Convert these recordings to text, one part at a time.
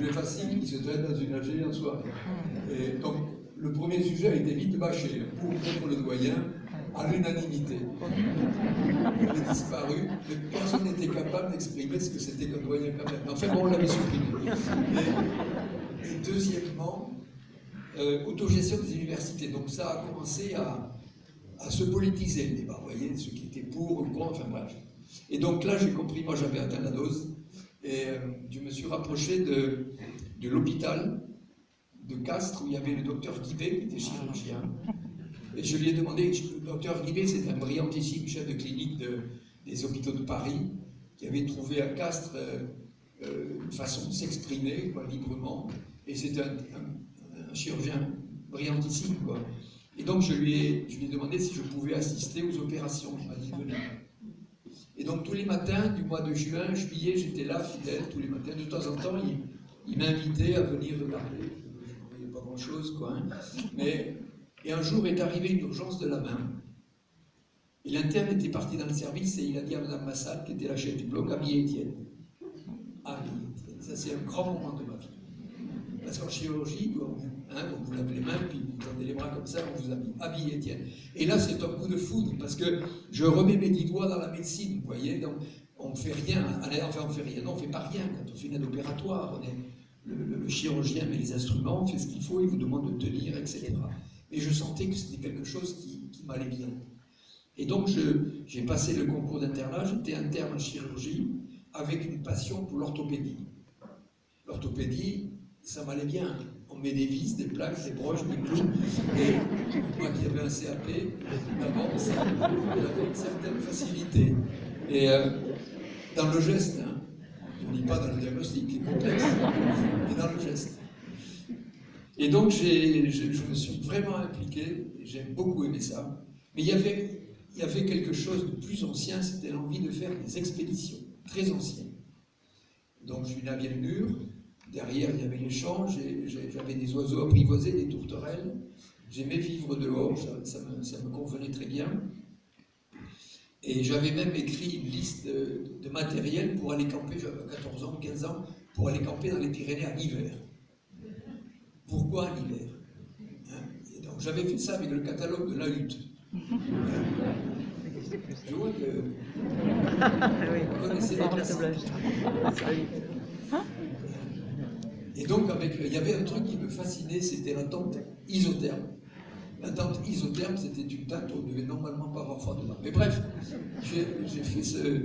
sujet facile qui se traite dans une AG en soirée. Et donc, le premier sujet a été vite bâché, pour contre le doyen, à l'unanimité. Il avait disparu, mais personne n'était capable d'exprimer ce que c'était qu'un doyen quand même. Enfin bon, on l'avait supprimé. Et deuxièmement, autogestion des universités. Donc ça a commencé à se politiser le débat, vous voyez, ceux qui étaient pour ou contre, enfin bref. Et donc là, j'ai compris, moi j'avais atteint la dose, et je me suis rapproché de l'hôpital de Castres, où il y avait le docteur Guibé, qui était chirurgien. Et je lui ai demandé, le docteur Guibé, c'est un brillantissime chef de clinique des hôpitaux de Paris, qui avait trouvé à Castres une façon de s'exprimer librement, et c'était un chirurgien brillantissime, quoi. Et donc je lui ai demandé si je pouvais assister aux opérations. Il m'a dit venez. Et donc tous les matins du mois de juin, juillet, j'étais là, fidèle, tous les matins. De temps en temps, il m'invitait à venir regarder. Je ne voyais pas grand-chose, quoi. Hein. Et un jour est arrivée une urgence de la main. Et l'interne était parti dans le service et il a dit à Mme Massal, qui était la chef du bloc, habillez Étienne. Habillez Étienne. Ça, c'est un grand moment de ma vie. Parce qu'en chirurgie, on vous lave les mains, puis vous tendez les bras comme ça, on vous habille. Habillez Étienne. Et là, c'est un coup de foudre, parce que je remets mes 10 doigts dans la médecine, vous voyez. Donc, on ne fait rien. Enfin, on ne fait rien. Non, on ne fait pas rien. Quand on fait une aide opératoire, le chirurgien met les instruments, fait ce qu'il faut, il vous demande de tenir, etc. Et je sentais que c'était quelque chose qui m'allait bien. Et donc, j'ai passé le concours d'internat, j'étais interne en chirurgie, avec une passion pour l'orthopédie. L'orthopédie, ça m'allait bien. On met des vis, des plaques, des broches, des clous. Et moi qui avais un CAP, d'abord, ça avait une certaine facilité. Et dans le geste, hein, je ne dis pas dans le diagnostic, qui est complexe, mais dans le geste. Et donc, je me suis vraiment impliqué, j'ai beaucoup aimé ça. Mais il y avait quelque chose de plus ancien, c'était l'envie de faire des expéditions, très anciennes. Donc, je suis né à Vielle-Mur, derrière il y avait les champs, j'avais des oiseaux apprivoisés, des tourterelles, j'aimais vivre dehors, ça me convenait très bien. Et j'avais même écrit une liste de matériel pour aller camper, j'avais 14 ans, 15 ans, pour aller camper dans les Pyrénées en hiver. Pourquoi en hiver? Et donc j'avais fait ça avec le catalogue de la hutte. Je vois que vous connaissez les classiques. Et donc il y avait un truc qui me fascinait, c'était la tente isotherme. La tente isotherme, c'était une tente où on ne devait normalement pas avoir froid dedans. Mais bref, j'ai fait ce...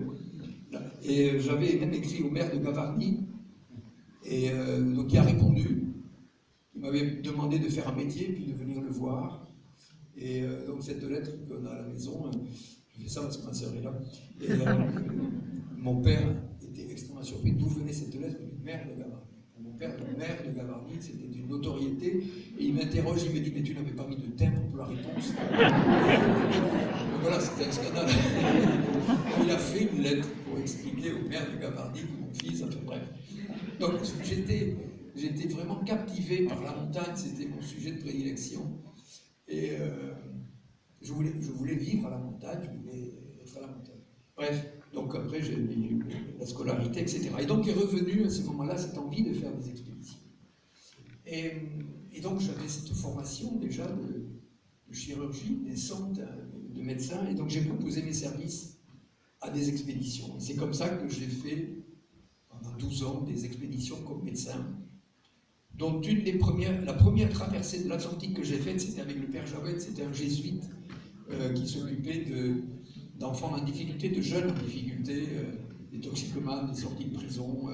Et j'avais même écrit au maire de Gavarnie, et donc il a répondu. Il m'avait demandé de faire un métier, puis de venir le voir. Et donc cette lettre qu'on a à la maison, je fais ça parce que ma sœur est là. Et mon père était extrêmement surpris d'où venait cette lettre du maire de Gavarnie. Mon père, le maire de Gavarnie, c'était une notoriété. Et il m'interroge, il me dit, mais tu n'avais pas mis de timbre pour la réponse. Donc voilà, c'était un scandale. Il a fait une lettre pour expliquer au maire de Gavarnie que mon fils, enfin bref. Donc j'étais vraiment captivé par la montagne, c'était mon sujet de prédilection. Et je voulais vivre à la montagne, je voulais être à la montagne. Bref, donc après j'ai eu la scolarité, etc. Et donc est revenue à ce moment-là cette envie de faire des expéditions. Et donc j'avais cette formation déjà de chirurgie, naissante de médecin, et donc j'ai proposé mes services à des expéditions. C'est comme ça que j'ai fait pendant 12 ans des expéditions comme médecin, dont la première traversée de l'Atlantique que j'ai faite, c'était avec le père Javed, c'était un jésuite qui s'occupait d'enfants en difficulté, de jeunes en difficulté, des toxicomanes, des sorties de prison,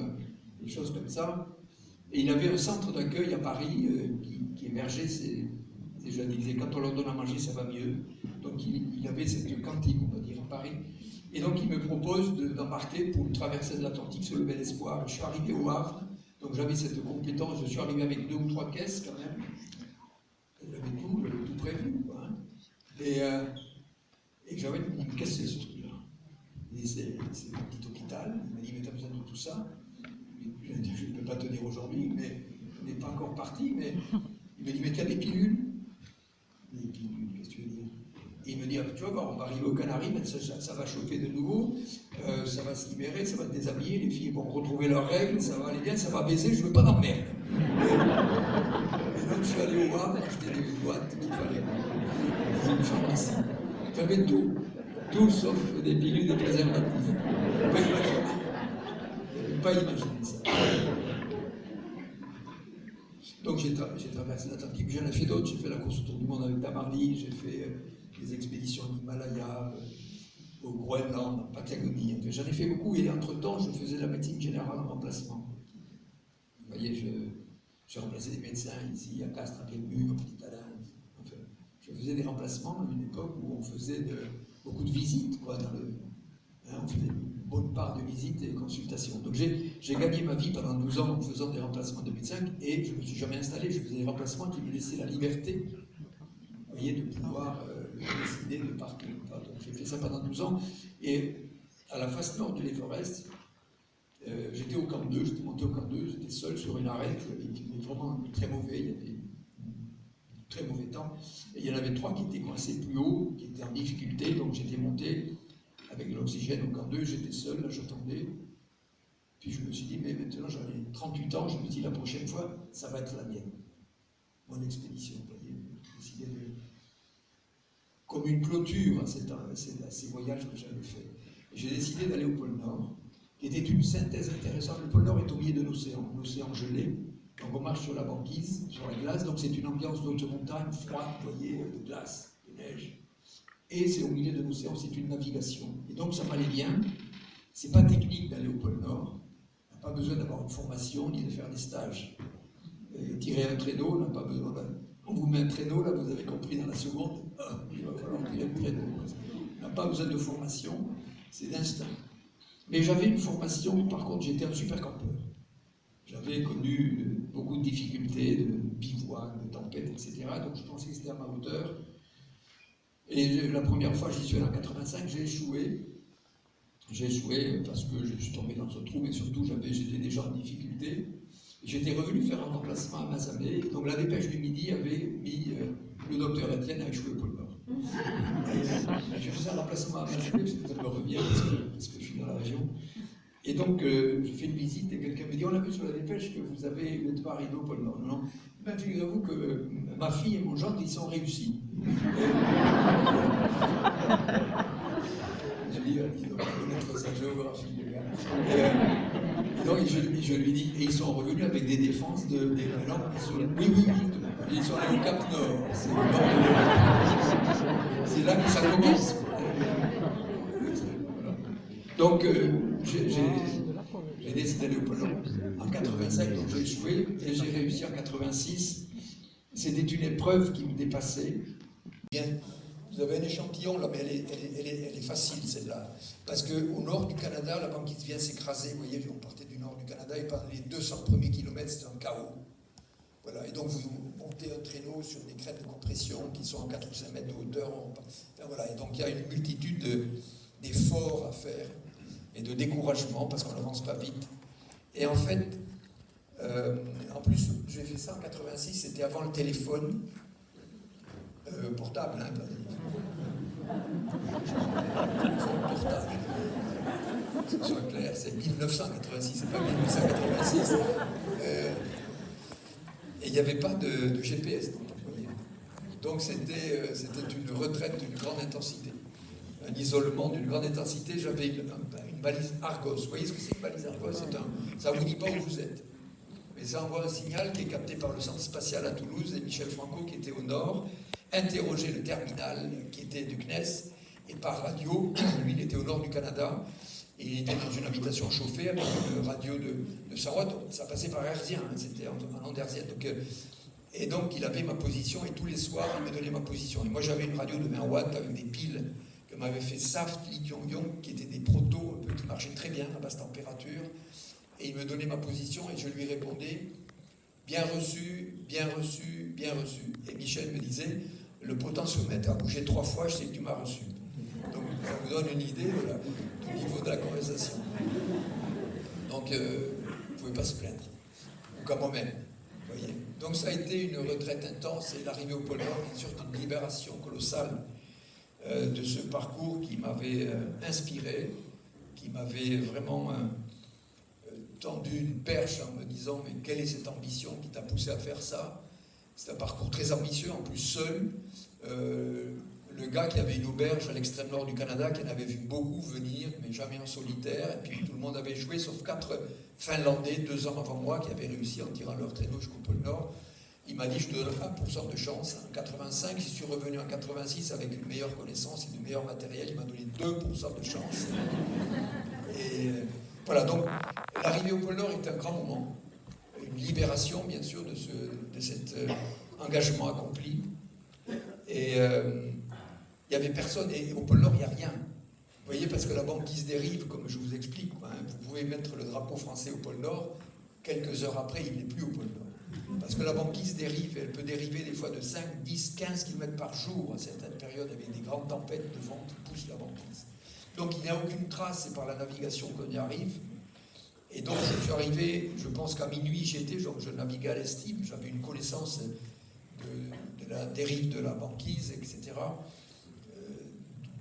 des choses comme ça. Et il avait un centre d'accueil à Paris qui hébergeait ces jeunes. Il disait, quand on leur donne à manger, ça va mieux. Donc il avait cette cantine, on va dire, à Paris. Et donc il me propose d'embarquer pour une traversée de l'Atlantique sur le Bel Espoir. Je suis arrivé au Havre. Donc j'avais cette compétence, je suis arrivé avec 2 ou 3 caisses quand même. J'avais tout prévu, quoi. Hein. Et j'avais une caisse de ce truc-là. Et c'est un petit hôpital. Il m'a dit, mais t'as besoin de tout ça? Je ne peux pas te dire aujourd'hui, mais on n'est pas encore parti. Mais il m'a dit, mais t'as des pilules? Des pilules, qu'est-ce que tu veux dire? Et il me dit, ah, tu vas voir, on va arriver aux Canaries, mais ça va chauffer de nouveau, ça va se libérer, ça va te déshabiller, les filles vont retrouver leurs règles, ça va aller bien, ça va baiser, je veux pas d'emmerde. Et donc je suis allé au Havre acheter des boîtes qu'il fallait dans une pharmacie. J'avais tout sauf des pilules de préservatifs. Pas imaginer ça. Donc j'ai traversé l'Atlantique, j'en ai fait d'autres, j'ai fait la course autour du monde avec Tamarly, j'ai fait des expéditions en Himalaya, au Groenland, en Patagonie, j'en ai fait beaucoup et entre-temps je faisais la médecine générale en remplacement. Vous voyez, je remplaçais des médecins ici, à Castres, à Pierremur, à Petit-Alain. Enfin, je faisais des remplacements à une époque où on faisait beaucoup de visites, quoi, on faisait une bonne part de visites et consultations. Donc j'ai gagné ma vie pendant 12 ans en faisant des remplacements de médecins et je ne me suis jamais installé, je faisais des remplacements qui me laissaient la liberté, vous voyez, de pouvoir décider de partir. Donc j'ai fait ça pendant 12 ans et à la face nord de l'Everest, j'étais au camp 2, j'étais monté au camp 2, j'étais seul sur une arête, il faisait vraiment très mauvais, il y avait très mauvais temps, et il y en avait 3 qui étaient coincés plus haut, qui étaient en difficulté, donc j'étais monté avec de l'oxygène au camp 2, j'étais seul, là j'attendais, puis je me suis dit, mais maintenant j'avais 38 ans, je me dis la prochaine fois, ça va être la mienne, mon expédition, vous voyez, j'ai décidé comme une clôture à ces voyages que j'avais faits. J'ai décidé d'aller au pôle Nord, qui était une synthèse intéressante. Le pôle Nord est au milieu de l'océan gelé, donc on marche sur la banquise, sur la glace, donc c'est une ambiance d'autre montagne, froide, vous voyez, de glace, de neige. Et c'est au milieu de l'océan, c'est une navigation. Et donc ça m'allait bien. C'est pas technique d'aller au pôle Nord. On n'a pas besoin d'avoir une formation ni de faire des stages. Et tirer un traîneau, on n'a pas besoin. On vous met un traîneau, là, vous avez compris dans la seconde, il va falloir tirer un traîneau. On n'a pas besoin de formation, c'est d'instinct. Mais j'avais une formation, par contre, j'étais un super campeur. J'avais connu beaucoup de difficultés, de bivouac, de tempêtes, etc. Donc je pensais que c'était à ma hauteur. Et la première fois, j'y suis allé en 85, j'ai échoué. J'ai échoué parce que je suis tombé dans un trou, mais surtout j'étais déjà en difficulté. J'étais revenu faire un remplacement à Mazamet. Donc la dépêche du Midi avait mis le docteur Etienne a échoué au pôle Nord. J'ai fait un remplacement à Mazamet parce que ça me revient parce que je suis dans la région. Et donc je fais une visite et quelqu'un me dit on a vu sur la dépêche que vous n'êtes pas arrivé au pôle Nord. Non, ben, figurez-vous que ma fille et mon gendre ils sont réussis. Je dis, ils doivent connaître sa géographie, les gars. Et donc, je lui dis, et ils sont revenus avec des défenses des langues. Oui, ils sont allés au Cap Nord. C'est là que ça commence. Donc, j'ai décidé d'aller au pôle Nord. En 85, donc j'ai échoué, et j'ai réussi en 86. C'était une épreuve qui me dépassait. Bien. Vous avez un échantillon là, mais elle est facile celle-là. Parce qu'au nord du Canada, la banquise vient s'écraser. Vous voyez, on partait du nord du Canada et pendant les 200 premiers kilomètres, c'était un chaos. Voilà. Et donc vous montez un traîneau sur des crêtes de compression qui sont en 4 ou 5 mètres de hauteur. Enfin, voilà. Et donc il y a une multitude d'efforts à faire et de découragement parce qu'on n'avance pas vite. Et en fait, en plus, j'ai fait ça en 86, c'était avant le téléphone. Portable, hein, portable. Que ce soit clair, c'est 1986, c'est pas 1986. Et il n'y avait pas de GPS. Donc c'était une retraite d'une grande intensité. Un isolement d'une grande intensité. J'avais une balise Argos. Vous voyez ce que c'est une balise Argos? Ça ne vous dit pas où vous êtes. Mais ça envoie un signal qui est capté par le centre spatial à Toulouse et Michel Franco qui était au nord. Interroger le terminal qui était du CNES et par radio, lui il était au nord du Canada et il était dans une habitation chauffée avec une radio de 100 watts, ça passait par hertzien, hein, c'était en onde hertzienne. Et donc il avait ma position et tous les soirs il me donnait ma position. Et moi j'avais une radio de 20 watts avec des piles que m'avait fait Saft, Lithium-Ion qui étaient des protos qui marchaient très bien à basse température et il me donnait ma position et je lui répondais bien reçu, bien reçu, bien reçu. Et Michel me disait le potentiomètre a bougé 3 fois, je sais que tu m'as reçu. Donc ça vous donne une idée du niveau de la conversation. Donc vous ne pouvez pas se plaindre. Ou comme moi-même. Voyez. Donc ça a été une retraite intense et l'arrivée au pôle Nord, bien sûr, une libération colossale. de ce parcours qui m'avait inspiré, qui m'avait vraiment tendu une perche en me disant mais quelle est cette ambition qui t'a poussé à faire ça? C'est un parcours très ambitieux, en plus seul. Le gars qui avait une auberge à l'extrême nord du Canada, qui en avait vu beaucoup venir, mais jamais en solitaire, et puis tout le monde avait joué, sauf 4 Finlandais, 2 ans avant moi, qui avaient réussi en tirant leur traîneau jusqu'au pôle Nord. Il m'a dit, je te donne 1% de chance. En 85, j'y suis revenu en 86 avec une meilleure connaissance et du meilleur matériel. Il m'a donné 2% de chance. Et voilà, donc l'arrivée au pôle Nord est un grand moment. Une libération, bien sûr, de cet engagement accompli. Et il n'y avait personne, et au pôle Nord, il n'y a rien. Vous voyez, parce que la banquise dérive, comme je vous explique. Hein, vous pouvez mettre le drapeau français au pôle Nord, quelques heures après, il n'est plus au pôle Nord. Parce que la banquise dérive, elle peut dériver des fois de 5, 10, 15 km par jour, à certaines périodes, avec des grandes tempêtes de vent qui poussent la banquise. Donc il n'y a aucune trace, c'est par la navigation qu'on y arrive. Et donc je suis arrivé, je pense qu'à minuit j'y étais, je naviguais à l'estime, j'avais une connaissance de la dérive de la banquise, etc.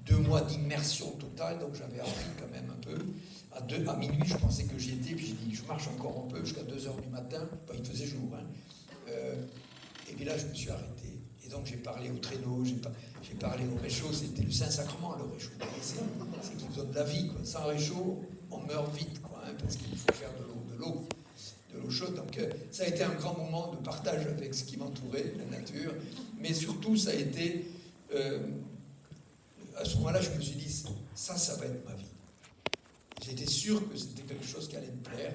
2 mois d'immersion totale, donc j'avais appris quand même un peu. À minuit, je pensais que j'y étais, puis j'ai dit, je marche encore un peu jusqu'à 2h du matin. Enfin, il faisait jour. Hein. Et puis là, je me suis arrêté. Et donc, j'ai parlé au traîneau, j'ai parlé au réchaud. C'était le Saint-Sacrement, le réchaud. C'est qui nous donne la vie, quoi. Sans réchaud, on meurt vite, quoi, hein, parce qu'il faut faire de l'eau chaude. Donc, ça a été un grand moment de partage avec ce qui m'entourait, la nature. Mais surtout, ça a été... à ce moment-là, je me suis dit, ça va être ma vie. J'étais sûr que c'était quelque chose qui allait me plaire.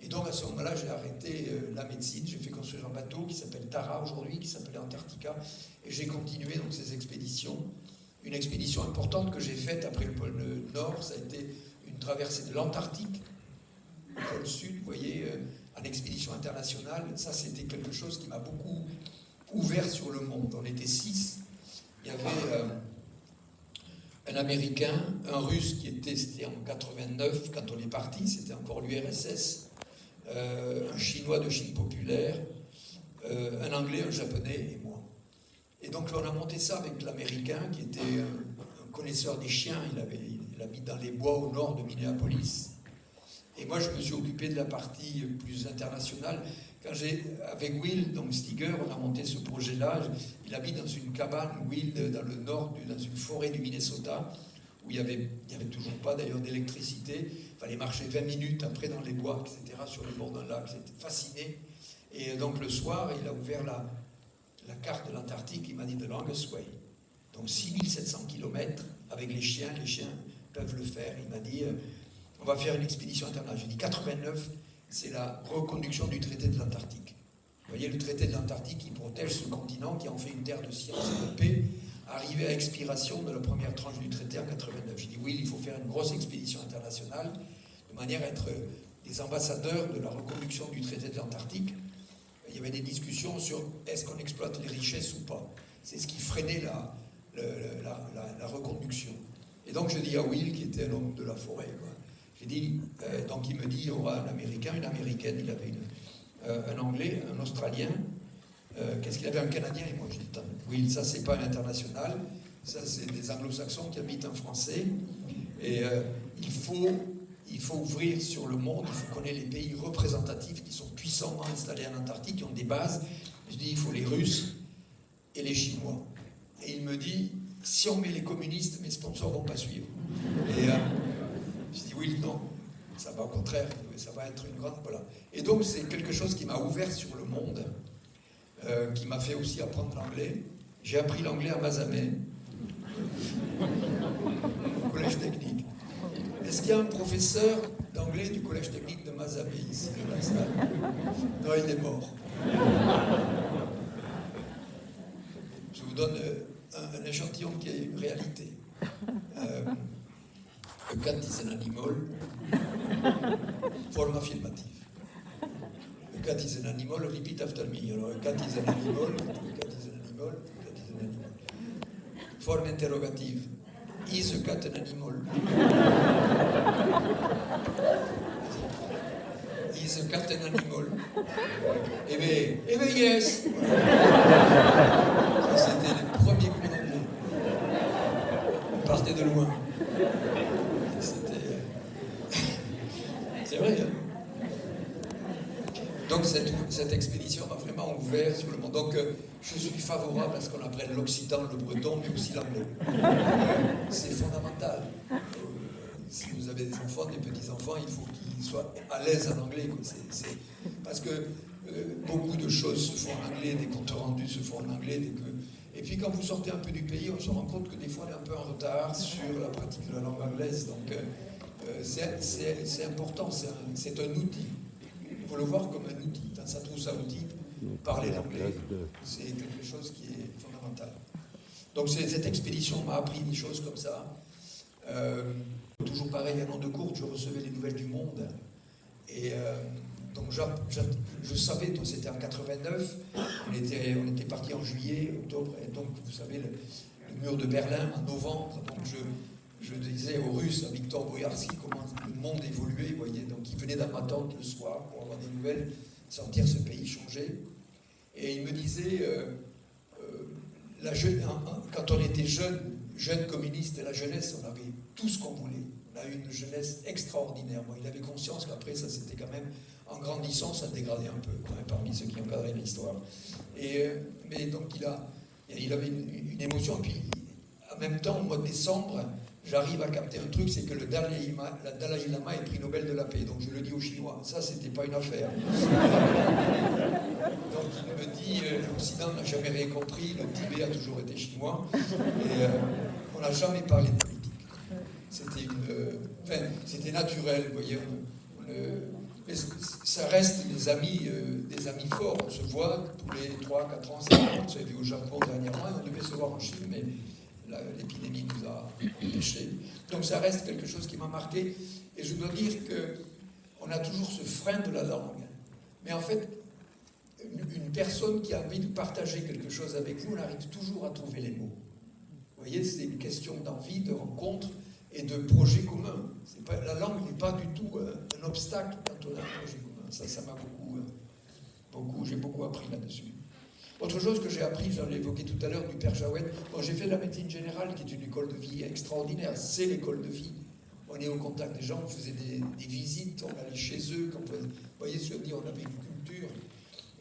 Et donc, à ce moment-là, j'ai arrêté la médecine. J'ai fait construire un bateau qui s'appelle Tara aujourd'hui, qui s'appelait Antarctica. Et j'ai continué donc ces expéditions. Une expédition importante que j'ai faite après le pôle Nord, ça a été une traversée de l'Antarctique, le pôle Sud, vous voyez, en expédition internationale. Ça, c'était quelque chose qui m'a beaucoup ouvert sur le monde. On était 6. Il y avait... un Américain, un Russe c'était en 89 quand on est parti, c'était encore l'URSS, un Chinois de Chine populaire, un Anglais, un Japonais et moi. Et donc on a monté ça avec l'Américain qui était un connaisseur des chiens, il habite dans les bois au nord de Minneapolis. Et moi je me suis occupé de la partie plus internationale. Quand avec Will, donc Stiger, on a monté ce projet-là. Il habite dans une cabane, Will, dans le nord, dans une forêt du Minnesota, où il n'y avait toujours pas d'ailleurs d'électricité. Il fallait marcher 20 minutes après dans les bois, etc., sur le bord d'un lac. J'étais fasciné. Et donc le soir, il a ouvert la carte de l'Antarctique, il m'a dit The Longest Way. Donc 6700 km avec les chiens peuvent le faire. Il m'a dit, on va faire une expédition internationale. J'ai dit 89. C'est la reconduction du traité de l'Antarctique. Vous voyez, le traité de l'Antarctique qui protège ce continent, qui en fait une terre de science et de paix, arrivé à expiration de la première tranche du traité en 89. J'ai dit oui, il faut faire une grosse expédition internationale, de manière à être des ambassadeurs de la reconduction du traité de l'Antarctique. Il y avait des discussions sur est-ce qu'on exploite les richesses ou pas. C'est ce qui freinait la reconduction. Et donc je dis à Will, qui était un homme de la forêt, quoi. J'ai dit, donc il me dit, il y aura un Américain, une Américaine, il avait un Anglais, un Australien, qu'est-ce qu'il avait, un Canadien, et moi je dis, oui, ça c'est pas un international, ça c'est des Anglo-Saxons qui habitent en Français, et il faut ouvrir sur le monde, il faut qu'on ait les pays représentatifs qui sont puissamment installés en Antarctique, qui ont des bases. Je dis, il faut les Russes et les Chinois. Et il me dit, si on met les communistes, mes sponsors vont pas suivre. Et je dis oui, non, ça va au contraire, ça va être une grande... Voilà. Et donc c'est quelque chose qui m'a ouvert sur le monde, qui m'a fait aussi apprendre l'anglais. J'ai appris l'anglais à Mazamet, au collège technique. Est-ce qu'il y a un professeur d'anglais du collège technique de Mazamet ici, dans la salle? Non, il est mort. Je vous donne un échantillon qui est une réalité. A cat is an animal, forme affirmative. A cat is an animal, repeat after me. Alors, a cat is an animal, a cat is an animal, a cat is an animal. Forme interrogative. Is a cat an animal? Is a cat an animal? Eh bien, yes! Ça, c'était les premiers cours d'anglais. cette expédition m'a vraiment ouvert sur le monde. Donc je suis favorable à ce qu'on apprenne l'occitan, le breton, mais aussi l'anglais. C'est fondamental. Si vous avez des enfants, des petits-enfants, il faut qu'ils soient à l'aise en anglais. Parce que beaucoup de choses se font en anglais, des comptes rendus se font en anglais. Et puis quand vous sortez un peu du pays, on se rend compte que des fois on est un peu en retard sur la pratique de la langue anglaise. Donc c'est important, c'est un outil. Il faut le voir comme un outil. Dans sa trousse à outils, parler l'anglais, c'est quelque chose qui est fondamental. Donc cette expédition m'a appris des choses comme ça. Toujours pareil, à Long de Courte, je recevais les nouvelles du Monde. Et donc je savais, c'était en 89, on était parti en juillet, octobre, et donc vous savez, le mur de Berlin en novembre, donc je disais aux Russes, à Victor Boïarski, comment le monde évoluait, vous voyez, donc il venait dans ma tente le soir pour avoir des nouvelles, sentir ce pays changer. Et il me disait, quand on était jeune communiste, la jeunesse, on avait tout ce qu'on voulait. On a eu une jeunesse extraordinaire. Bon, il avait conscience qu'après, ça c'était quand même, en grandissant, ça dégradait un peu, quand même, parmi ceux qui encadraient l'histoire. Mais donc il avait une émotion. Et puis, en même temps, au mois de décembre, j'arrive à capter un truc, c'est que le Dalai Lama est prix Nobel de la paix. Donc je le dis aux Chinois, ça c'était pas une affaire. Donc il me dit, l'Occident n'a jamais rien compris, le Tibet a toujours été chinois, et on n'a jamais parlé de politique. C'était naturel, vous voyez. Mais ça reste des amis forts. On se voit tous les 3, 4 ans, 5 ans. On s'est vu au Japon dernièrement, et on devait se voir en Chine, mais l'épidémie nous a empêchés. Donc ça reste quelque chose qui m'a marqué. Et je dois dire qu'on a toujours ce frein de la langue. Mais en fait, une personne qui a envie de partager quelque chose avec vous, on arrive toujours à trouver les mots. Vous voyez, c'est une question d'envie, de rencontre et de projet commun. La langue n'est pas du tout un obstacle quand on a un projet commun. Ça m'a j'ai beaucoup appris là-dessus. Autre chose que j'ai appris, j'en ai évoqué tout à l'heure, du père Jaoued. Bon, j'ai fait la médecine générale, qui est une école de vie extraordinaire. C'est l'école de vie. On est au contact des gens, on faisait des visites, on allait chez eux. Vous voyez ce que je veux dire, on avait une culture.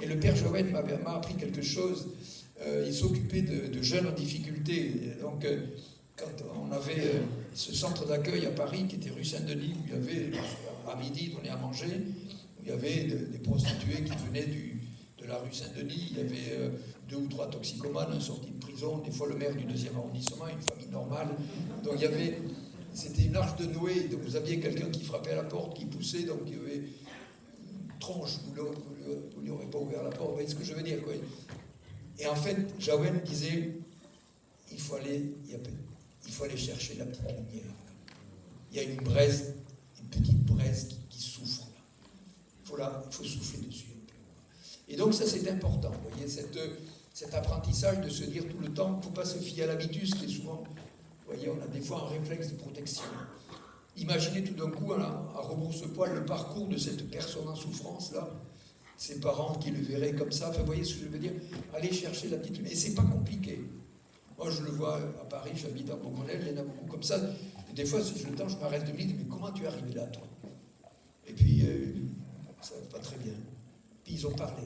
Et le père Jaoued m'a appris quelque chose. Il s'occupait de jeunes en difficulté. Et donc, quand on avait ce centre d'accueil à Paris, qui était rue Saint-Denis, où il y avait, à midi, on est à manger, où il y avait des prostituées qui venaient de la rue Saint-Denis, il y avait 2 ou 3 toxicomanes, un sorti de prison, des fois le maire du 2e arrondissement, une famille normale. Donc c'était une arche de Noé, donc vous aviez quelqu'un qui frappait à la porte, qui poussait, donc il y avait une tronche où l'autre il n'aurait pas ouvert la porte, vous voyez ce que je veux dire, quoi. Et en fait, Jaoued disait, il faut aller chercher la petite lumière. Il y a une petite braise qui souffre là. Il faut souffler dessus. Et donc ça c'est important, vous voyez, cet apprentissage de se dire tout le temps, il ne faut pas se fier à l'habitus qui est souvent, vous voyez, on a des fois un réflexe de protection. Imaginez tout d'un coup, à rebrousse-poil, le parcours de cette personne en souffrance là, ses parents qui le verraient comme ça, enfin, vous voyez ce que je veux dire, aller chercher la petite lumière, et c'est pas compliqué. Moi je le vois à Paris, j'habite à Beaumont-Lève, il y en a beaucoup comme ça, et des fois si j'ai le temps, je m'arrête de me dire, mais comment tu es arrivé là toi? Et puis, ça va pas très bien. Puis ils ont parlé.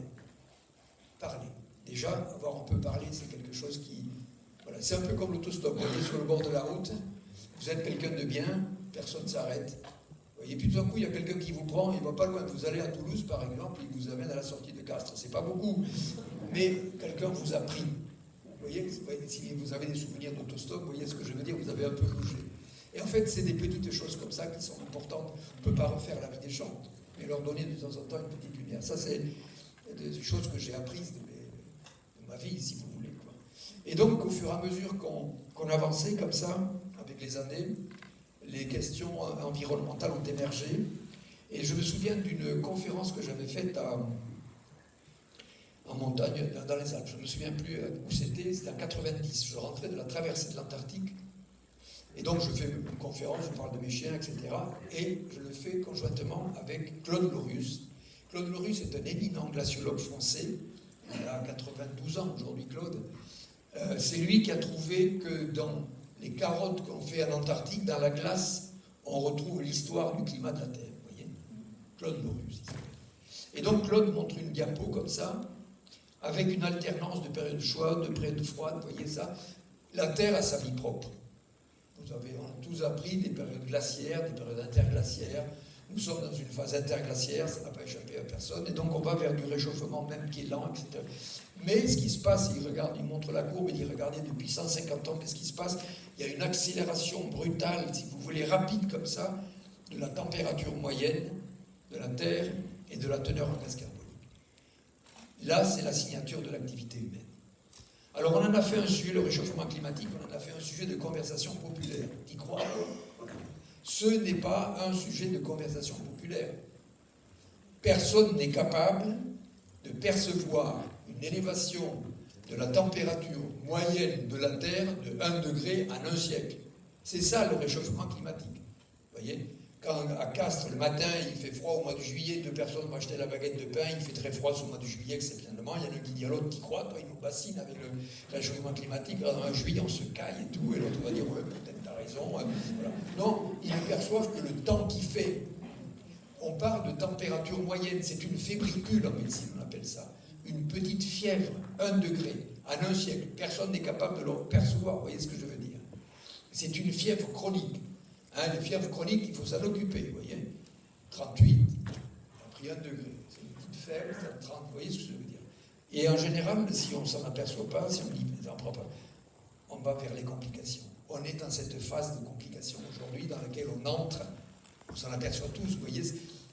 Déjà, avoir un peu parlé, c'est quelque chose qui... Voilà, c'est un peu comme l'autostop. Vous voyez, sur le bord de la route, vous êtes quelqu'un de bien, personne ne s'arrête. Vous voyez, puis tout d'un coup, il y a quelqu'un qui vous prend, il ne va pas loin. Vous allez à Toulouse, par exemple, il vous amène à la sortie de Castres. C'est pas beaucoup, mais quelqu'un vous a pris. Vous voyez, si vous avez des souvenirs d'autostop, vous voyez ce que je veux dire, vous avez un peu bougé. Et en fait, c'est des petites choses comme ça qui sont importantes. On ne peut pas refaire la vie des gens, mais leur donner de temps en temps une petite lumière. Ça, c'est des choses que j'ai apprises de ma vie, si vous voulez, quoi. Et donc, au fur et à mesure qu'on avançait comme ça, avec les années, les questions environnementales ont émergé. Et je me souviens d'une conférence que j'avais faite en montagne, dans les Alpes. Je ne me souviens plus où c'était en 90. Je rentrais de la traversée de l'Antarctique. Et donc, je fais une conférence, je parle de mes chiens, etc. Et je le fais conjointement avec Claude Lorius. Claude Lorius est un éminent glaciologue français. Il a 92 ans aujourd'hui, Claude. C'est lui qui a trouvé que dans les carottes qu'on fait en Antarctique, dans la glace, on retrouve l'histoire du climat de la Terre. Vous voyez, Claude Lorius. Et donc Claude montre une diapo comme ça, avec une alternance de périodes chaudes, de périodes froides, vous voyez ça. La Terre a sa vie propre. On a tous appris des périodes glaciaires, des périodes interglaciaires. Nous sommes dans une phase interglaciaire, ça n'a pas échappé à personne, et donc on va vers du réchauffement même qui est lent, etc. Mais ce qui se passe, il montre la courbe, il dit, regardez, depuis 150 ans, qu'est-ce qui se passe? Il y a une accélération brutale, si vous voulez, rapide comme ça, de la température moyenne de la Terre et de la teneur en gaz carbonique. Là, c'est la signature de l'activité humaine. Alors, on en a fait un sujet, le réchauffement climatique, on en a fait un sujet de conversation populaire. T'y crois? Ce n'est pas un sujet de conversation populaire. Personne n'est capable de percevoir une élévation de la température moyenne de la Terre de 1 degré en un siècle. C'est ça le réchauffement climatique. Vous voyez? Quand à Castres, le matin, il fait froid au mois de juillet, 2 personnes vont acheter la baguette de pain, il fait très froid au mois de juillet exceptionnellement, il y en a un qui dit à l'autre qui croit, toi, il nous bassine avec le réchauffement climatique, en juillet on se caille et tout, et l'autre va dire, ouais, peut-être t'as raison, voilà. Non, ils perçoivent que le temps qu'il fait, on parle de température moyenne, c'est une fébricule en médecine, on appelle ça, une petite fièvre, 1 degré, en un siècle, personne n'est capable de le percevoir, vous voyez ce que je veux dire? C'est une fièvre chronique. Les fièvres chroniques, il faut s'en occuper, vous voyez. 38, on a pris 1 degré. C'est une petite fièvre, c'est 30, vous voyez ce que je veux dire. Et en général, si on ne s'en aperçoit pas, si on dit, on va vers les complications. On est dans cette phase de complications aujourd'hui dans laquelle on entre, on s'en aperçoit tous, vous voyez,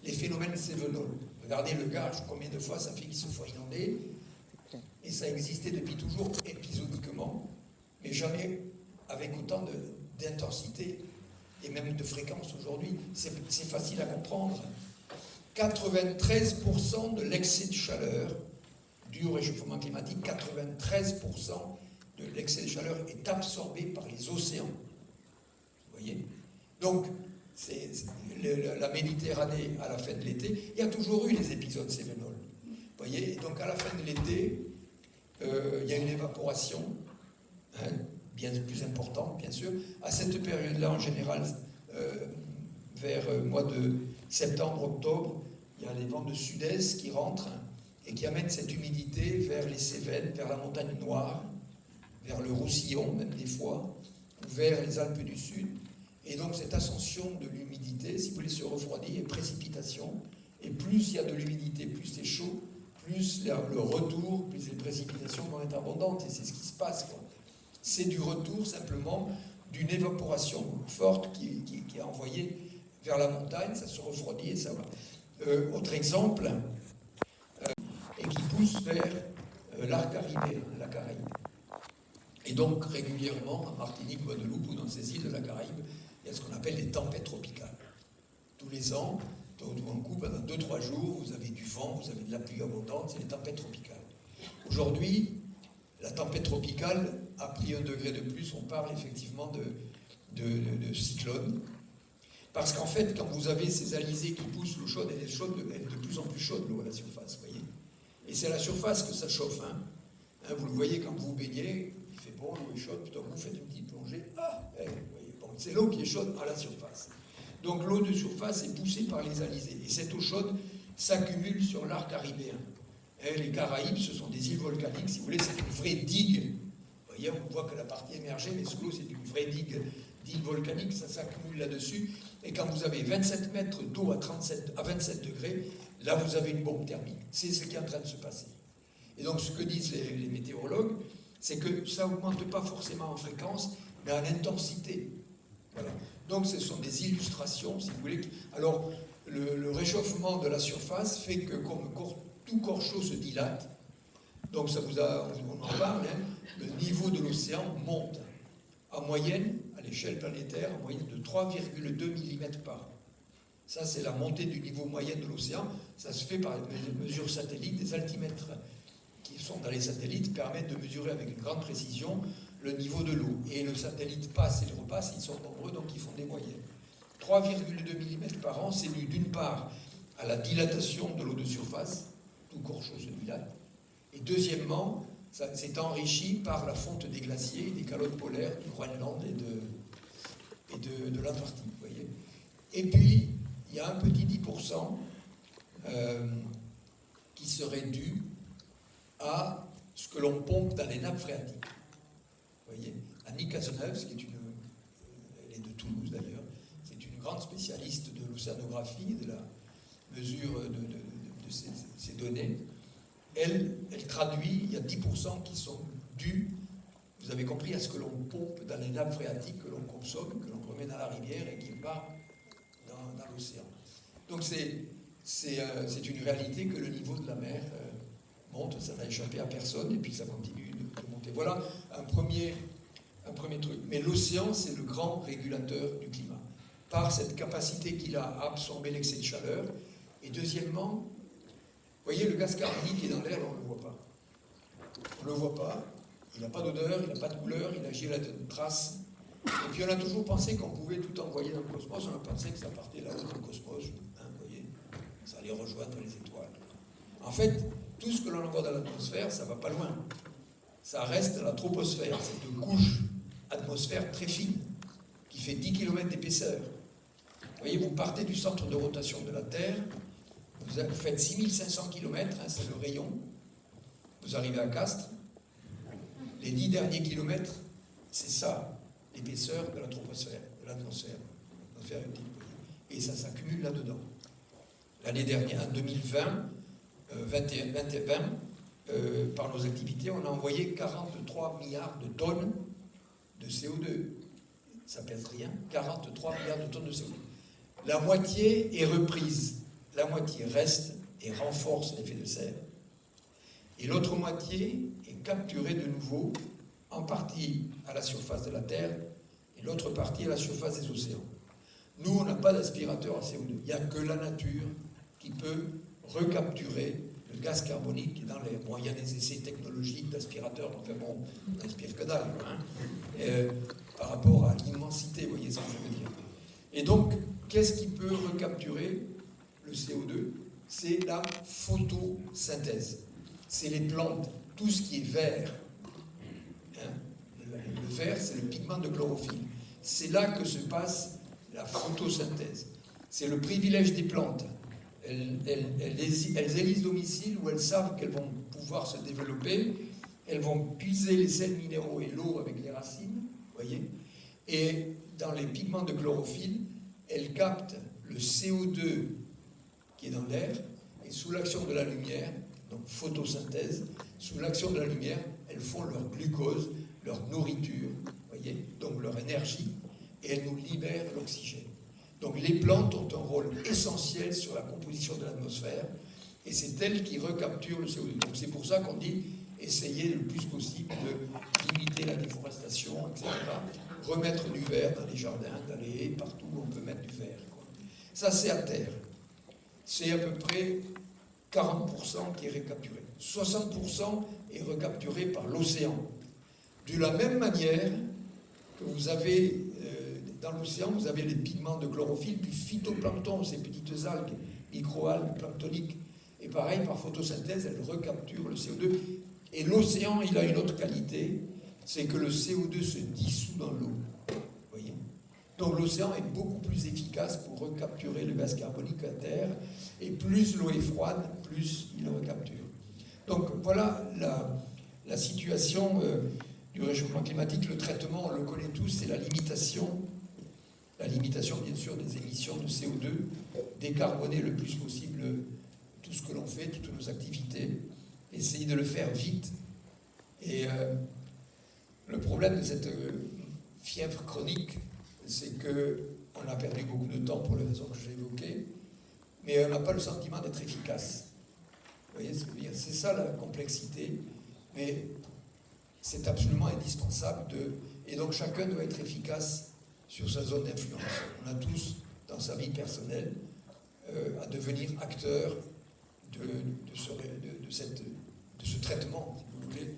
les phénomènes Sévenol. Regardez le Gard, combien de fois ça fait qu'il se soit inondé, et ça existait depuis toujours épisodiquement, mais jamais avec autant d'intensité et même de fréquence aujourd'hui. C'est facile à comprendre. 93% de l'excès de chaleur dû au réchauffement climatique, 93% de l'excès de chaleur est absorbé par les océans. Vous voyez? Donc, la Méditerranée, à la fin de l'été, il y a toujours eu les épisodes Sévenol. Vous voyez? Et donc, à la fin de l'été, il y a une évaporation, bien plus importante, bien sûr. À cette période-là, en général, vers le mois de septembre-octobre, il y a les vents de sud-est qui rentrent et qui amènent cette humidité vers les Cévennes, vers la montagne noire, vers le Roussillon, même des fois, ou vers les Alpes du Sud. Et donc cette ascension de l'humidité, si vous voulez, se refroidit et précipitation. Et plus il y a de l'humidité, plus c'est chaud, plus le retour, plus les précipitations vont être abondantes. Et c'est ce qui se passe, quoi. C'est du retour simplement d'une évaporation forte qui est envoyée vers la montagne, ça se refroidit et ça va. Autre exemple, et qui pousse vers l'arc caribéen, la Caraïbe. Et donc régulièrement, en Martinique, Guadeloupe ou dans ces îles de la Caraïbe, il y a ce qu'on appelle des tempêtes tropicales. Tous les ans, tout d'un coup, pendant 2-3 jours, vous avez du vent, vous avez de la pluie abondante, c'est les tempêtes tropicales. Aujourd'hui, la tempête tropicale a pris 1 degré de plus, on parle effectivement de cyclone. Parce qu'en fait, quand vous avez ces alizés qui poussent l'eau chaude, elle est de plus en plus chaude, l'eau à la surface, vous voyez. Et c'est à la surface que ça chauffe. Vous le voyez quand vous baignez, il fait bon, l'eau est chaude, plutôt que vous faites une petite plongée, vous voyez, bon, c'est l'eau qui est chaude à la surface. Donc l'eau de surface est poussée par les alizés. Et cette eau chaude s'accumule sur l'arc caribéen. Les Caraïbes, ce sont des îles volcaniques, si vous voulez, c'est une vraie digue. Vous voyez, on voit que la partie émergée, mais sous l'eau, c'est une vraie digue volcanique, ça s'accumule là-dessus. Et quand vous avez 27 mètres d'eau à 27 degrés, là, vous avez une bombe thermique. C'est ce qui est en train de se passer. Et donc, ce que disent les météorologues, c'est que ça n'augmente pas forcément en fréquence, mais en intensité. Voilà. Donc, ce sont des illustrations, si vous voulez. Alors, le réchauffement de la surface fait que, comme tout corps chaud se dilate, donc on en parle, le niveau de l'océan monte en moyenne, à l'échelle planétaire, en moyenne de 3,2 mm par an. Ça, c'est la montée du niveau moyen de l'océan. Ça se fait par des mesures satellites. Des altimètres qui sont dans les satellites permettent de mesurer avec une grande précision le niveau de l'eau. Et le satellite passe et le repasse, ils sont nombreux, donc ils font des moyennes. 3,2 mm par an, c'est dû d'une part à la dilatation de l'eau de surface, tout corps chaud se dilate, et deuxièmement, ça s'est enrichi par la fonte des glaciers, des calottes polaires du Groenland et de l'Antarctique, vous voyez. Et puis, il y a un petit 10% qui serait due à ce que l'on pompe dans les nappes phréatiques. Vous voyez, Annie Cazeneuve, elle est de Toulouse d'ailleurs, c'est une grande spécialiste de l'océanographie, de la mesure de ces données. Elle traduit, il y a 10% qui sont dus, vous avez compris, à ce que l'on pompe dans les nappes phréatiques, que l'on consomme, que l'on remet dans la rivière et qui part dans l'océan. Donc c'est une réalité que le niveau de la mer monte, ça n'a échappé à personne, et puis ça continue de monter. Voilà un premier truc. Mais l'océan, c'est le grand régulateur du climat, par cette capacité qu'il a à absorber l'excès de chaleur. Et deuxièmement, vous voyez, le gaz carbonique qui est dans l'air, on ne le voit pas. On ne le voit pas, il n'a pas d'odeur, il n'a pas de couleur, il agit à la trace. Et puis on a toujours pensé qu'on pouvait tout envoyer dans le cosmos, on a pensé que ça partait là-haut dans le cosmos, hein, vous voyez, ça allait rejoindre les étoiles. En fait, tout ce que l'on envoie dans l'atmosphère, ça ne va pas loin. Ça reste dans la troposphère, cette couche atmosphère très fine, qui fait 10 km d'épaisseur. Vous voyez, vous partez du centre de rotation de la Terre, vous faites 6500 km, hein, c'est le rayon, vous arrivez à Castres, les 10 derniers kilomètres, c'est ça, l'épaisseur de la troposphère, de l'atmosphère. Et ça s'accumule là-dedans. L'année dernière, en 2020, par nos activités, on a envoyé 43 milliards de tonnes de CO2. Ça pèse rien, 43 milliards de tonnes de CO2. La moitié est reprise, la moitié reste et renforce l'effet de serre. Et l'autre moitié est capturée de nouveau, en partie à la surface de la Terre, et l'autre partie à la surface des océans. Nous, on n'a pas d'aspirateur à CO2. Il n'y a que la nature qui peut recapturer le gaz carbonique qui est dans l'air. Bon, il y a des essais technologiques d'aspirateurs, enfin bon, on n'aspire que dalle, hein, par rapport à l'immensité, vous voyez ce que je veux dire. Et donc, qu'est-ce qui peut recapturer le CO2? C'est la photosynthèse. C'est les plantes, tout ce qui est vert. Hein, le vert, c'est le pigment de chlorophylle. C'est là que se passe la photosynthèse. C'est le privilège des plantes. Elles élisent domicile où elles savent qu'elles vont pouvoir se développer. Elles vont puiser les sels minéraux et l'eau avec les racines, voyez. Et dans les pigments de chlorophylle, elles captent le CO2 qui est dans l'air, et sous l'action de la lumière, donc photosynthèse, sous l'action de la lumière, elles font leur glucose, leur nourriture, voyez, donc leur énergie, et elles nous libèrent l'oxygène. Donc les plantes ont un rôle essentiel sur la composition de l'atmosphère, et c'est elles qui recapturent le CO2. Donc c'est pour ça qu'on dit essayer le plus possible de limiter la déforestation, etc. Remettre du verre dans les jardins, dans les haies, partout où on peut mettre du verre, quoi. Ça, c'est à terre. C'est à peu près 40% qui est recapturé. 60% est recapturé par l'océan. De la même manière que vous avez, dans l'océan, vous avez les pigments de chlorophylle du phytoplancton, ces petites algues, microalgues planctoniques. Et pareil, par photosynthèse, elles recapturent le CO2. Et l'océan, il a une autre qualité, c'est que le CO2 se dissout dans l'eau. Voyez ? Donc l'océan est beaucoup plus efficace pour recapturer le gaz carbonique à terre, et plus l'eau est froide, plus il le recapture. Donc voilà la situation du réchauffement climatique. Le traitement, on le connaît tous, c'est la limitation bien sûr des émissions de CO2, décarboner le plus possible tout ce que l'on fait, toutes nos activités, essayer de le faire vite. Et le problème de cette fièvre chronique, c'est qu'on a perdu beaucoup de temps pour les raisons que j'ai évoquées, mais on n'a pas le sentiment d'être efficace. Vous voyez ce que je veux dire? C'est ça la complexité, mais c'est absolument indispensable et donc chacun doit être efficace sur sa zone d'influence. On a tous, dans sa vie personnelle, à devenir acteur de ce traitement, si vous voulez,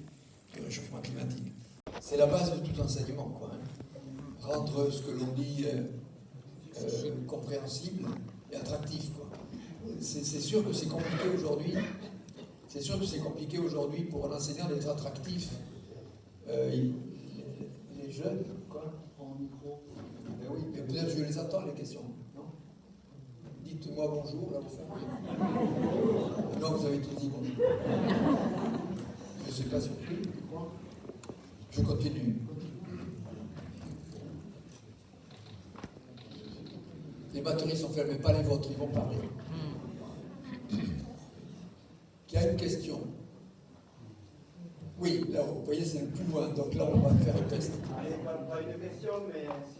du réchauffement climatique. C'est la base de tout enseignement, quoi. Hein. Rendre ce que l'on dit compréhensible et attractif, quoi. C'est sûr que c'est compliqué aujourd'hui. C'est sûr que c'est compliqué aujourd'hui pour un enseignant d'être attractif. Les jeunes, quoi. En micro. Ben oui, mais peut-être je les attends, les questions. Non ? Dites. dites-moi bonjour, là, vous fermez. Non, vous avez tout dit bonjour. Je ne sais pas si je continue. Les batteries sont fermées, pas les vôtres, ils vont parler. Qui a une question? Oui, là, vous voyez, c'est le plus loin, donc là, on va faire un test. Allez, pas une question, mais si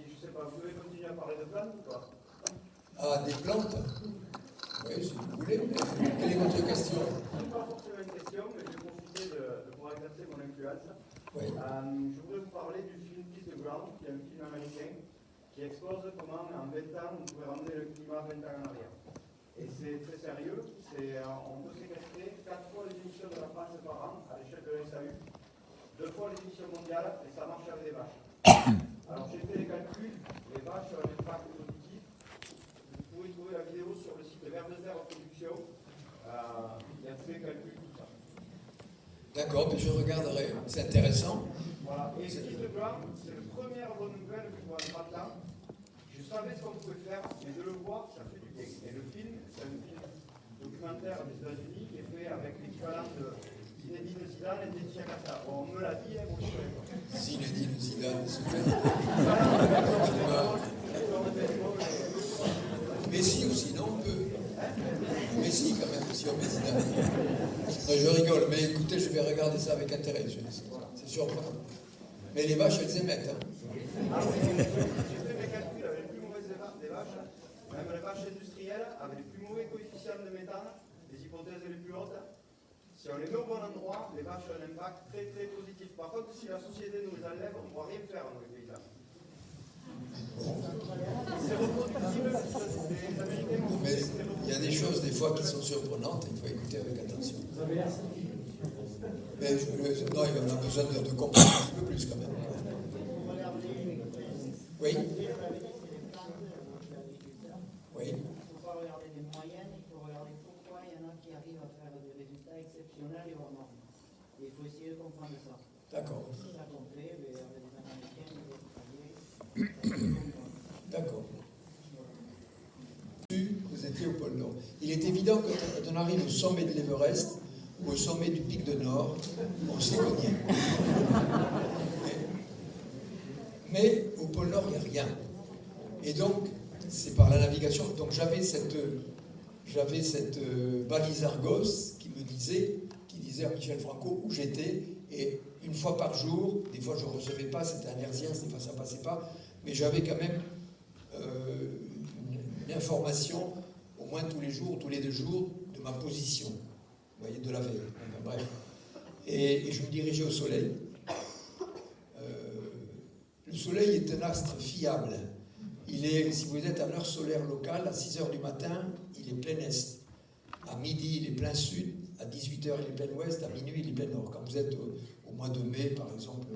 je ne sais pas, vous pouvez continuer à parler de plantes ou pas? Ah, des plantes? Oui, si vous voulez, mais quelle est votre question? Pas forcément une question, mais je vais profiter de pouvoir exercer mon influence. Oui. Je voudrais vous parler du film Kiss the Ground, qui est un film américain, qui expose comment en 20 ans on pouvait ramener le climat 20 ans en arrière. Et c'est très sérieux, on peut séquestrer 4 fois les émissions de la France par an à l'échelle de la SAU, 2 fois les émissions mondiales, et ça marche avec des vaches. Alors j'ai fait les calculs, les vaches ont un impact positif. Vous pouvez trouver la vidéo sur le site Vers de Terre Production. Il y a tous les calculs, tout ça. D'accord, mais je regarderai, c'est intéressant. Voilà, et Kiss the Ground, c'est la première bonne nouvelle que je vois en 30 ans. Je savais ce qu'on pouvait faire, mais de le voir, ça fait du bien. Et le film, c'est un film documentaire des États-Unis qui est fait avec l'équivalent de Zinedine Zidane et Laetitia Casta. Bon, on me l'a dit, hein, vous le savez pas. Zinedine Zidane, super. Messi aussi, non, on peut. Messi quand même, si on met Zidane. Je rigole, mais écoutez, je vais regarder ça avec intérêt, c'est surprenant. Mais les vaches, elles émettent. Hein. Ah oui, j'ai fait mes calculs avec les plus mauvaises des vaches, même les vaches industrielles, avec les plus mauvais coefficients de méthane, les hypothèses les plus hautes. Si on les met au bon endroit, les vaches ont un impact très très positif. Par contre, si la société nous les enlève, on ne pourra rien faire dans les paysans. C'est reproductible, les Américains ont Mais il y a des choses, des fois, qui sont surprenantes, il faut écouter avec attention. Mais non, on a besoin de comprendre un petit peu plus quand même. Oui. Oui. Il ne faut pas regarder les moyennes, il faut regarder pourquoi il y en a qui arrivent à faire des résultats exceptionnels et hors normes. Et il faut essayer de comprendre ça. D'accord. C'est ça qu'on fait, mais avec les Américains, les Australiens. D'accord. Vous étiez au pôle Nord. Il est évident que quand on arrive au sommet de l'Everest ou au sommet du pic de Nord, on sait qu'on y est. Mais au pôle Nord, il n'y a rien. Et donc, c'est par la navigation. Donc j'avais cette balise Argos qui disait à Michel Franco où j'étais, et une fois par jour, des fois je ne recevais pas, c'était un hertzien, des fois ça ne passait pas, mais j'avais quand même une information, au moins tous les jours, tous les 2 jours, de ma position, vous voyez, de la veille. Enfin, bref. Et je me dirigeais au soleil. Le soleil est un astre fiable. Si vous êtes à l'heure solaire locale, à 6h du matin, il est plein est. À midi, il est plein sud. À 18h, il est plein ouest. À minuit, il est plein nord. Quand vous êtes au mois de mai, par exemple,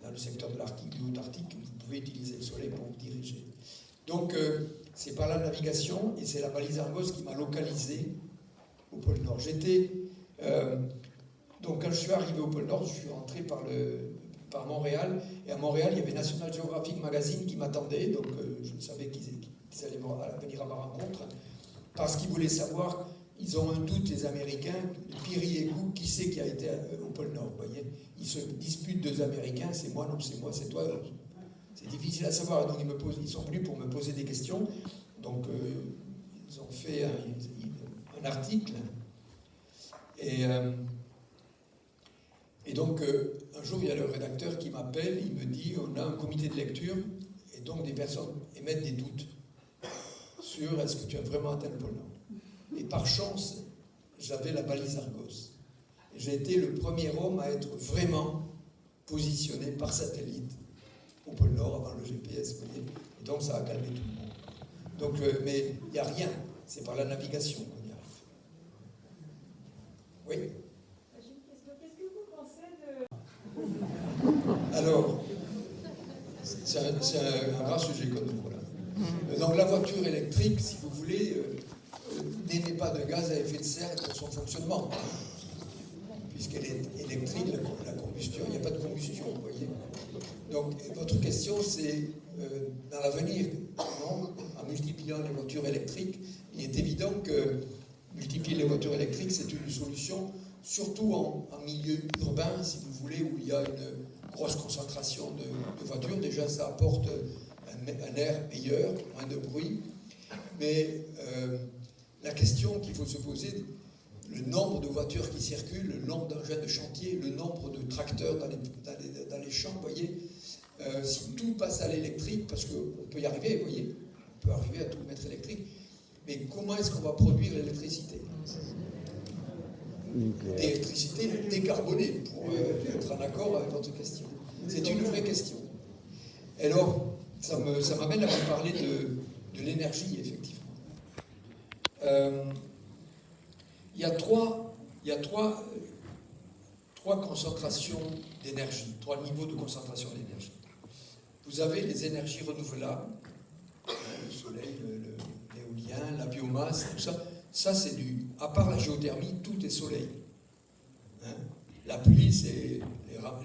dans le secteur de l'Arctique, du Haut-Arctique, vous pouvez utiliser le soleil pour vous diriger. Donc, c'est par la navigation, et c'est la balise Argos qui m'a localisé au pôle Nord. Donc, quand je suis arrivé au pôle Nord, je suis rentré par Montréal, et à Montréal, il y avait National Geographic Magazine qui m'attendait, donc je savais qu'ils allaient venir à ma rencontre, parce qu'ils voulaient savoir, ils ont un doute, les Américains, Piri et Cook, qui c'est qui a été au pôle Nord, vous voyez. Ils se disputent 2 Américains, c'est moi, non, c'est moi, c'est toi. C'est difficile à savoir, donc ils sont venus pour me poser des questions, donc ils ont fait un article, et donc, un jour, il y a le rédacteur qui m'appelle, il me dit, on a un comité de lecture, et donc des personnes émettent des doutes sur est-ce que tu as vraiment atteint le pôle Nord. Et par chance, j'avais la balise Argos. J'ai été le premier homme à être vraiment positionné par satellite au pôle Nord, avant le GPS, vous voyez. Et donc, ça a calmé tout le monde. Donc, mais il n'y a rien, c'est par la navigation qu'on y arrive. Oui. Alors, c'est un grand sujet comme nous, voilà. Donc la voiture électrique, si vous voulez, n'émet pas de gaz à effet de serre pour son fonctionnement, puisqu'elle est électrique, la combustion, il n'y a pas de combustion, vous voyez. Donc votre question, c'est dans l'avenir, non? En en multipliant les voitures électriques. Il est évident que multiplier les voitures électriques, c'est une solution, surtout en milieu urbain, si vous voulez, où il y a une grosse concentration de voitures. Déjà, ça apporte un air meilleur, moins de bruit. Mais la question qu'il faut se poser, le nombre de voitures qui circulent, le nombre d'engins de chantier, le nombre de tracteurs dans les champs, vous voyez, si tout passe à l'électrique, parce qu'on peut y arriver, vous voyez, on peut arriver à tout mettre électrique, mais comment est-ce qu'on va produire l'électricité? L'électricité décarbonée, pour être en accord avec votre question. C'est une vraie question. Alors, ça m'amène à vous parler de l'énergie, effectivement. Il y a trois concentrations d'énergie, 3 niveaux de concentration d'énergie. Vous avez les énergies renouvelables, le soleil, l'éolien, la biomasse, tout ça. Ça, c'est à part la géothermie, tout est soleil. Hein? La pluie, c'est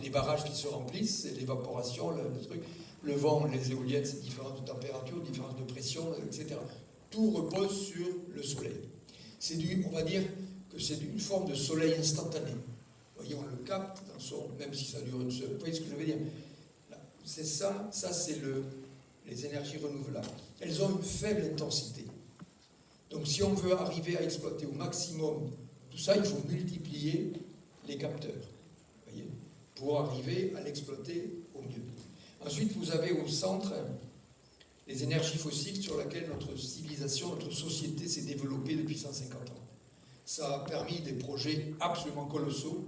les barrages qui se remplissent, c'est l'évaporation, le truc. Le vent, les éoliennes, c'est différentes températures, différentes de pression, etc. Tout repose sur le soleil. On va dire que c'est une forme de soleil instantané. Vous voyez, on le capte même si ça dure une seule. Vous voyez ce que je veux dire? C'est ça c'est les énergies renouvelables. Elles ont une faible intensité. Donc si on veut arriver à exploiter au maximum tout ça, il faut multiplier les capteurs, vous voyez, pour arriver à l'exploiter au mieux. Ensuite, vous avez au centre les énergies fossiles sur lesquelles notre civilisation, notre société s'est développée depuis 150 ans. Ça a permis des projets absolument colossaux,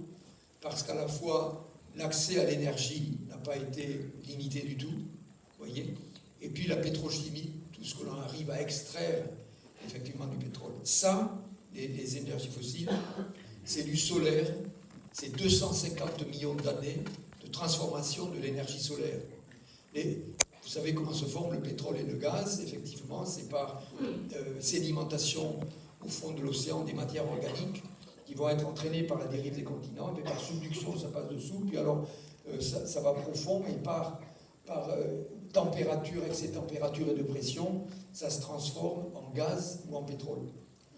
parce qu'à la fois, l'accès à l'énergie n'a pas été limité du tout, vous voyez, et puis la pétrochimie, tout ce que l'on arrive à extraire effectivement du pétrole. Ça, les énergies fossiles, c'est du solaire, c'est 250 millions d'années de transformation de l'énergie solaire. Et vous savez comment se forment le pétrole et le gaz, effectivement, c'est par sédimentation au fond de l'océan des matières organiques qui vont être entraînées par la dérive des continents, et puis par subduction, ça passe dessous, puis alors ça va profond, et par température, excès de température et de pression, ça se transforme en gaz ou en pétrole.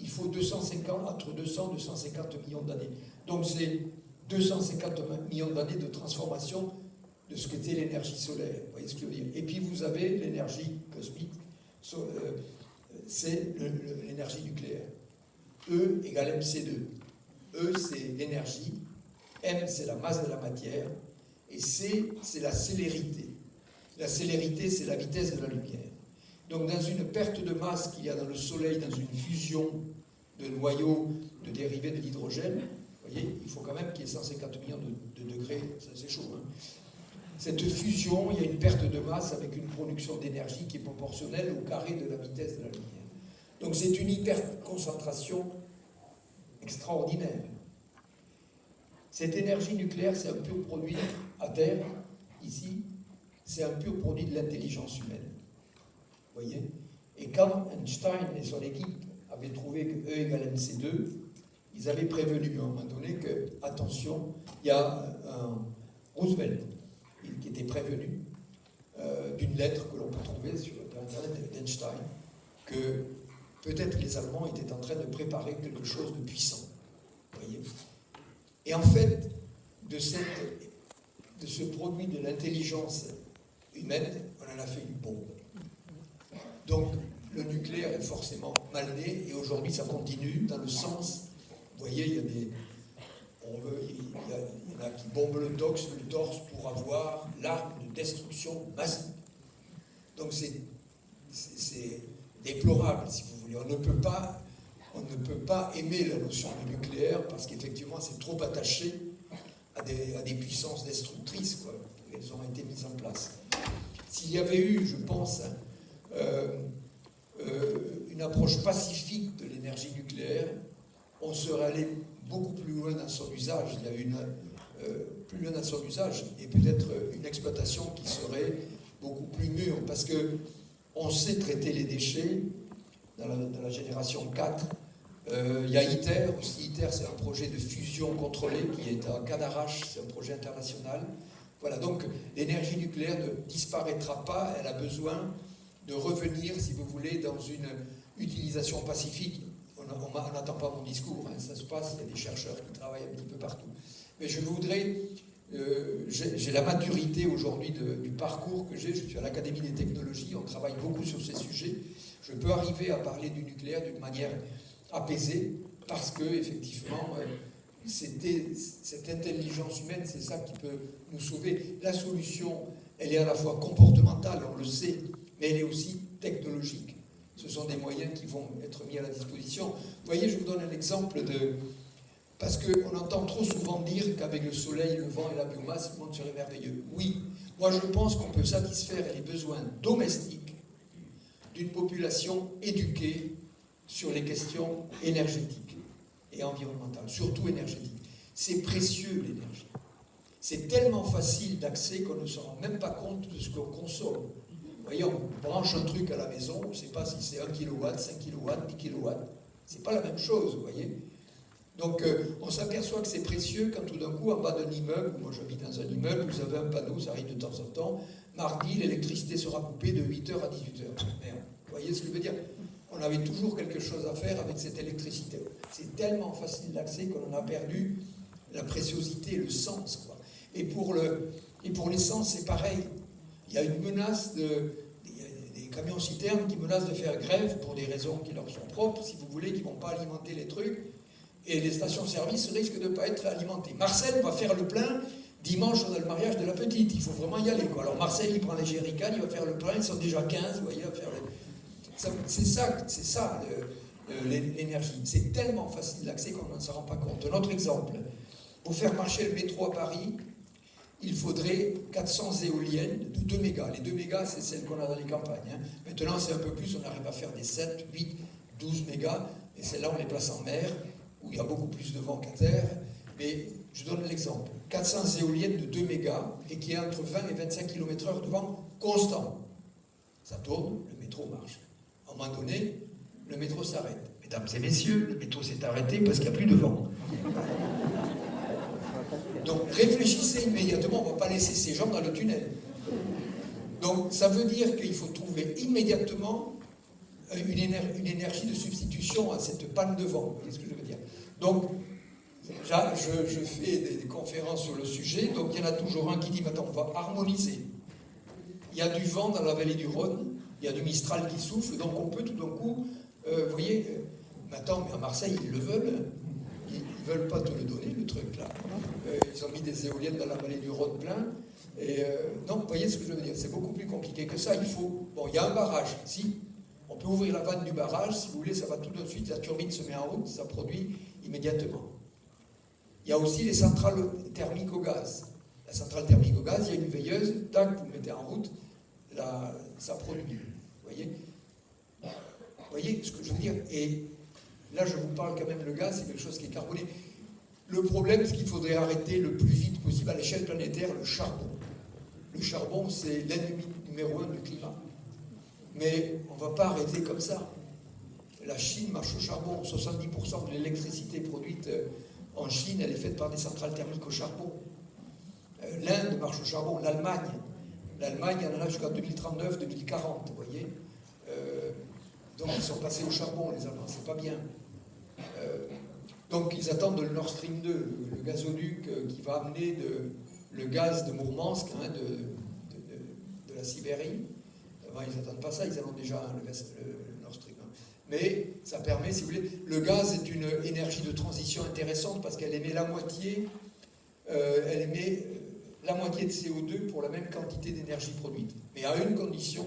Il faut entre 200 et 250 millions d'années. Donc c'est 250 millions d'années de transformation de ce qu'était l'énergie solaire. Vous voyez ce que je veux dire? Et puis vous avez l'énergie cosmique, c'est l'énergie nucléaire. E égale mc2. E, c'est l'énergie, M, c'est la masse de la matière, et C, c'est la célérité. La célérité, c'est la vitesse de la lumière. Donc, dans une perte de masse qu'il y a dans le Soleil, dans une fusion de noyaux de dérivés de l'hydrogène, vous voyez, il faut quand même qu'il y ait 150 millions de degrés, ça c'est chaud. Hein. Cette fusion, il y a une perte de masse avec une production d'énergie qui est proportionnelle au carré de la vitesse de la lumière. Donc, c'est une hyperconcentration extraordinaire. Cette énergie nucléaire, c'est un pur produit à terre, ici, c'est un pur produit de l'intelligence humaine. Vous voyez? Et quand Einstein et son équipe avaient trouvé que E égale mc2, ils avaient prévenu à un moment donné que, attention, il y a un Roosevelt qui était prévenu d'une lettre que l'on peut trouver sur Internet d'Einstein, que peut-être les Allemands étaient en train de préparer quelque chose de puissant. Vous voyez? Et en fait, de ce produit de l'intelligence humaine, on en a fait une bombe. Donc, le nucléaire est forcément mal né, et aujourd'hui, ça continue dans le sens, vous voyez, il y en a qui bombent le torse pour avoir l'arme de destruction massive. Donc, c'est déplorable, si vous voulez. On ne peut pas aimer la notion de nucléaire parce qu'effectivement, c'est trop attaché à des puissances destructrices, quoi. Elles ont été mises en place. S'il y avait eu, je pense, une approche pacifique de l'énergie nucléaire, on serait allé beaucoup plus loin dans son usage. Il y a plus loin dans son usage, et peut-être une exploitation qui serait beaucoup plus mûre, parce que on sait traiter les déchets dans la génération 4. Il y a ITER aussi. ITER, c'est un projet de fusion contrôlée qui est à Cadarache, c'est un projet international. Voilà, donc l'énergie nucléaire ne disparaîtra pas, elle a besoin de revenir, si vous voulez, dans une utilisation pacifique. On n'attend pas mon discours, hein, ça se passe, il y a des chercheurs qui travaillent un petit peu partout. Mais je voudrais, j'ai la maturité aujourd'hui du parcours que j'ai, je suis à l'Académie des technologies, on travaille beaucoup sur ces sujets. Je peux arriver à parler du nucléaire d'une manière apaisée, parce que, effectivement, cette intelligence humaine, c'est ça qui peut nous sauver. La solution, elle est à la fois comportementale, on le sait, mais elle est aussi technologique. Ce sont des moyens qui vont être mis à la disposition. Vous voyez, je vous donne un exemple parce qu'on entend trop souvent dire qu'avec le soleil, le vent et la biomasse, le monde serait merveilleux. Oui, moi je pense qu'on peut satisfaire les besoins domestiques d'une population éduquée sur les questions énergétiques et environnementales, surtout énergétiques. C'est précieux l'énergie. C'est tellement facile d'accès qu'on ne se rend même pas compte de ce qu'on consomme. Vous voyez, on branche un truc à la maison, on ne sait pas si c'est 1 kW, 5 kW, 10 kW. C'est pas la même chose, vous voyez. Donc, on s'aperçoit que c'est précieux quand tout d'un coup, en bas d'un immeuble, moi j'habite dans un immeuble, vous avez un panneau, ça arrive de temps en temps, mardi, l'électricité sera coupée de 8h à 18h. Merde. Vous voyez ce que je veux dire? On avait toujours quelque chose à faire avec cette électricité. C'est tellement facile d'accès qu'on en a perdu la préciosité, le sens, quoi. Et pour l'essence, c'est pareil. Il y a une menace des camions-citernes qui menacent de faire grève pour des raisons qui leur sont propres, si vous voulez, qui ne vont pas alimenter les trucs. Et les stations-service risquent de ne pas être alimentées. Marcel va faire le plein dimanche, on a le mariage de la petite. Il faut vraiment y aller, quoi. Alors Marcel, il prend les jerrycans, il va faire le plein, ils sont déjà 15, vous voyez, à faire c'est ça l'énergie. C'est tellement facile d'accès qu'on ne s'en rend pas compte. Un autre exemple, pour faire marcher le métro à Paris, il faudrait 400 éoliennes de 2 mégas. Les 2 mégas, c'est celles qu'on a dans les campagnes. Hein. Maintenant, c'est un peu plus, on arrive à faire des 7, 8, 12 mégas, et celles-là, on les place en mer, où il y a beaucoup plus de vent qu'à terre. Mais je donne l'exemple. 400 éoliennes de 2 mégas, et qui est entre 20 et 25 km/h de vent constant. Ça tourne, le métro marche. À un moment donné, le métro s'arrête. Mesdames et messieurs, le métro s'est arrêté parce qu'il n'y a plus de vent. Donc réfléchissez immédiatement, on ne va pas laisser ces gens dans le tunnel. Donc ça veut dire qu'il faut trouver immédiatement une énergie de substitution à cette panne de vent. Vous voyez ce que je veux dire? Donc je fais des conférences sur le sujet, donc il y en a toujours un qui dit, attends, on va harmoniser. Il y a du vent dans la vallée du Rhône, il y a du Mistral qui souffle, donc on peut tout d'un coup, vous voyez, maintenant, mais à Marseille, ils le veulent. Ils ne veulent pas te le donner, le truc, là. Ils ont mis des éoliennes dans la vallée du Rhône plein. Et non, vous voyez ce que je veux dire, c'est beaucoup plus compliqué que ça. Il faut... Bon, il y a un barrage, si. On peut ouvrir la vanne du barrage, si vous voulez, ça va tout de suite, la turbine se met en route, ça produit immédiatement. Il y a aussi les centrales thermiques au gaz. La centrale thermique au gaz, il y a une veilleuse, tac, vous mettez en route, là, ça produit. Vous voyez ce que je veux dire? Et là, je vous parle quand même, le gaz, c'est quelque chose qui est carboné. Le problème, c'est qu'il faudrait arrêter le plus vite possible à l'échelle planétaire le charbon. Le charbon, c'est l'ennemi numéro 1 du climat. Mais on ne va pas arrêter comme ça. La Chine marche au charbon. 70% de l'électricité produite en Chine, elle est faite par des centrales thermiques au charbon. L'Inde marche au charbon. L'Allemagne, elle en a jusqu'à 2039-2040, vous voyez. Donc ils sont passés au charbon, les Allemands, c'est pas bien. Donc ils attendent le Nord Stream 2, le gazoduc qui va amener le gaz de Mourmansk, hein, de la Sibérie. Enfin, ils n'attendent pas ça, ils en ont déjà le Nord Stream 1. Mais ça permet, si vous voulez, le gaz est une énergie de transition intéressante parce qu'elle émet la moitié de CO2 pour la même quantité d'énergie produite. Mais à une condition,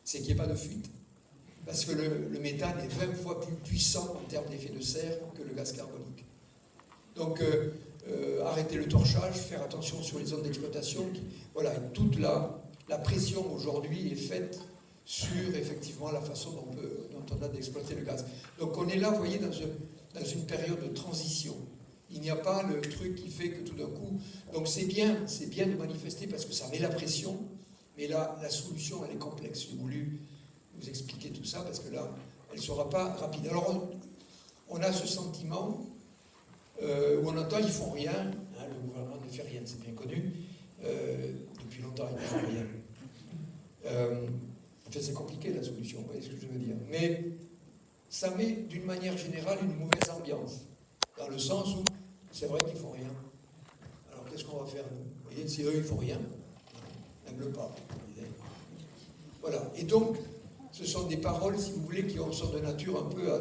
c'est qu'il n'y ait pas de fuite. Parce que le méthane est 20 fois plus puissant en termes d'effet de serre que le gaz carbonique. Donc, arrêter le torchage, faire attention sur les zones d'exploitation. Voilà, toute la pression aujourd'hui est faite sur, effectivement, la façon dont on a d'exploiter le gaz. Donc, on est là, vous voyez, dans une période de transition. Il n'y a pas le truc qui fait que tout d'un coup... Donc, c'est bien de manifester parce que ça met la pression, mais là, la solution, elle est complexe. J'ai voulu vous expliquer tout ça parce que là, elle ne sera pas rapide. Alors, on a ce sentiment où on entend ils ne font rien, hein, le gouvernement ne fait rien, c'est bien connu, depuis longtemps ils ne font rien. Enfin, c'est compliqué la solution, vous voyez ce que je veux dire. Mais ça met d'une manière générale une mauvaise ambiance, dans le sens où c'est vrai qu'ils font rien. Alors qu'est-ce qu'on va faire nous? Vous voyez, si eux ils font rien, on n'aime pas. Voilà. Et donc, ce sont des paroles, si vous voulez, qui sont de nature un peu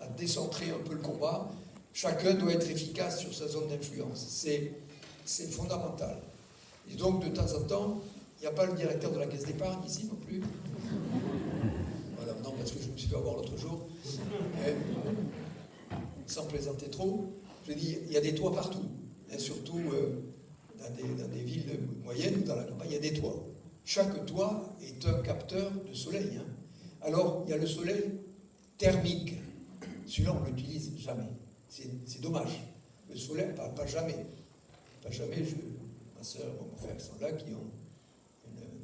à décentrer un peu le combat. Chacun doit être efficace sur sa zone d'influence. C'est fondamental. Et donc, de temps en temps, il n'y a pas le directeur de la caisse d'épargne ici non plus. Voilà, non, parce que je me suis fait avoir l'autre jour. Sans plaisanter trop, je dis, il y a des toits partout. Et surtout dans des villes moyennes ou dans la campagne, il y a des toits. Chaque toit est un capteur de soleil. Hein. Alors, il y a le soleil thermique. Celui-là, on ne l'utilise jamais. C'est dommage. Le soleil, pas jamais. Pas jamais, ma soeur et mon frère sont là qui ont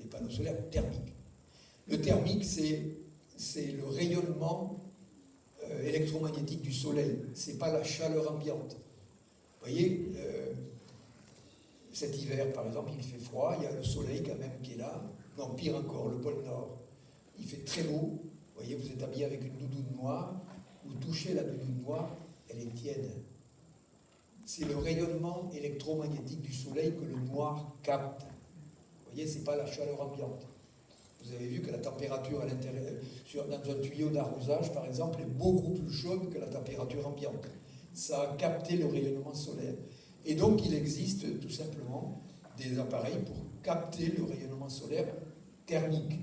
des panneaux solaires thermiques. Le thermique, c'est le rayonnement électromagnétique du soleil. Ce n'est pas la chaleur ambiante. Vous voyez, cet hiver, par exemple, il fait froid, il y a le soleil quand même qui est là. Non, pire encore, le pôle Nord. Il fait très beau. Vous voyez, vous êtes habillé avec une doudoune noire. Vous touchez la doudoune noire, elle est tiède. C'est le rayonnement électromagnétique du soleil que le noir capte. Vous voyez, ce n'est pas la chaleur ambiante. Vous avez vu que la température à l'intérieur, dans un tuyau d'arrosage, par exemple, est beaucoup plus chaude que la température ambiante. Ça a capté le rayonnement solaire. Et donc, il existe tout simplement des appareils pour capter le rayonnement solaire thermique.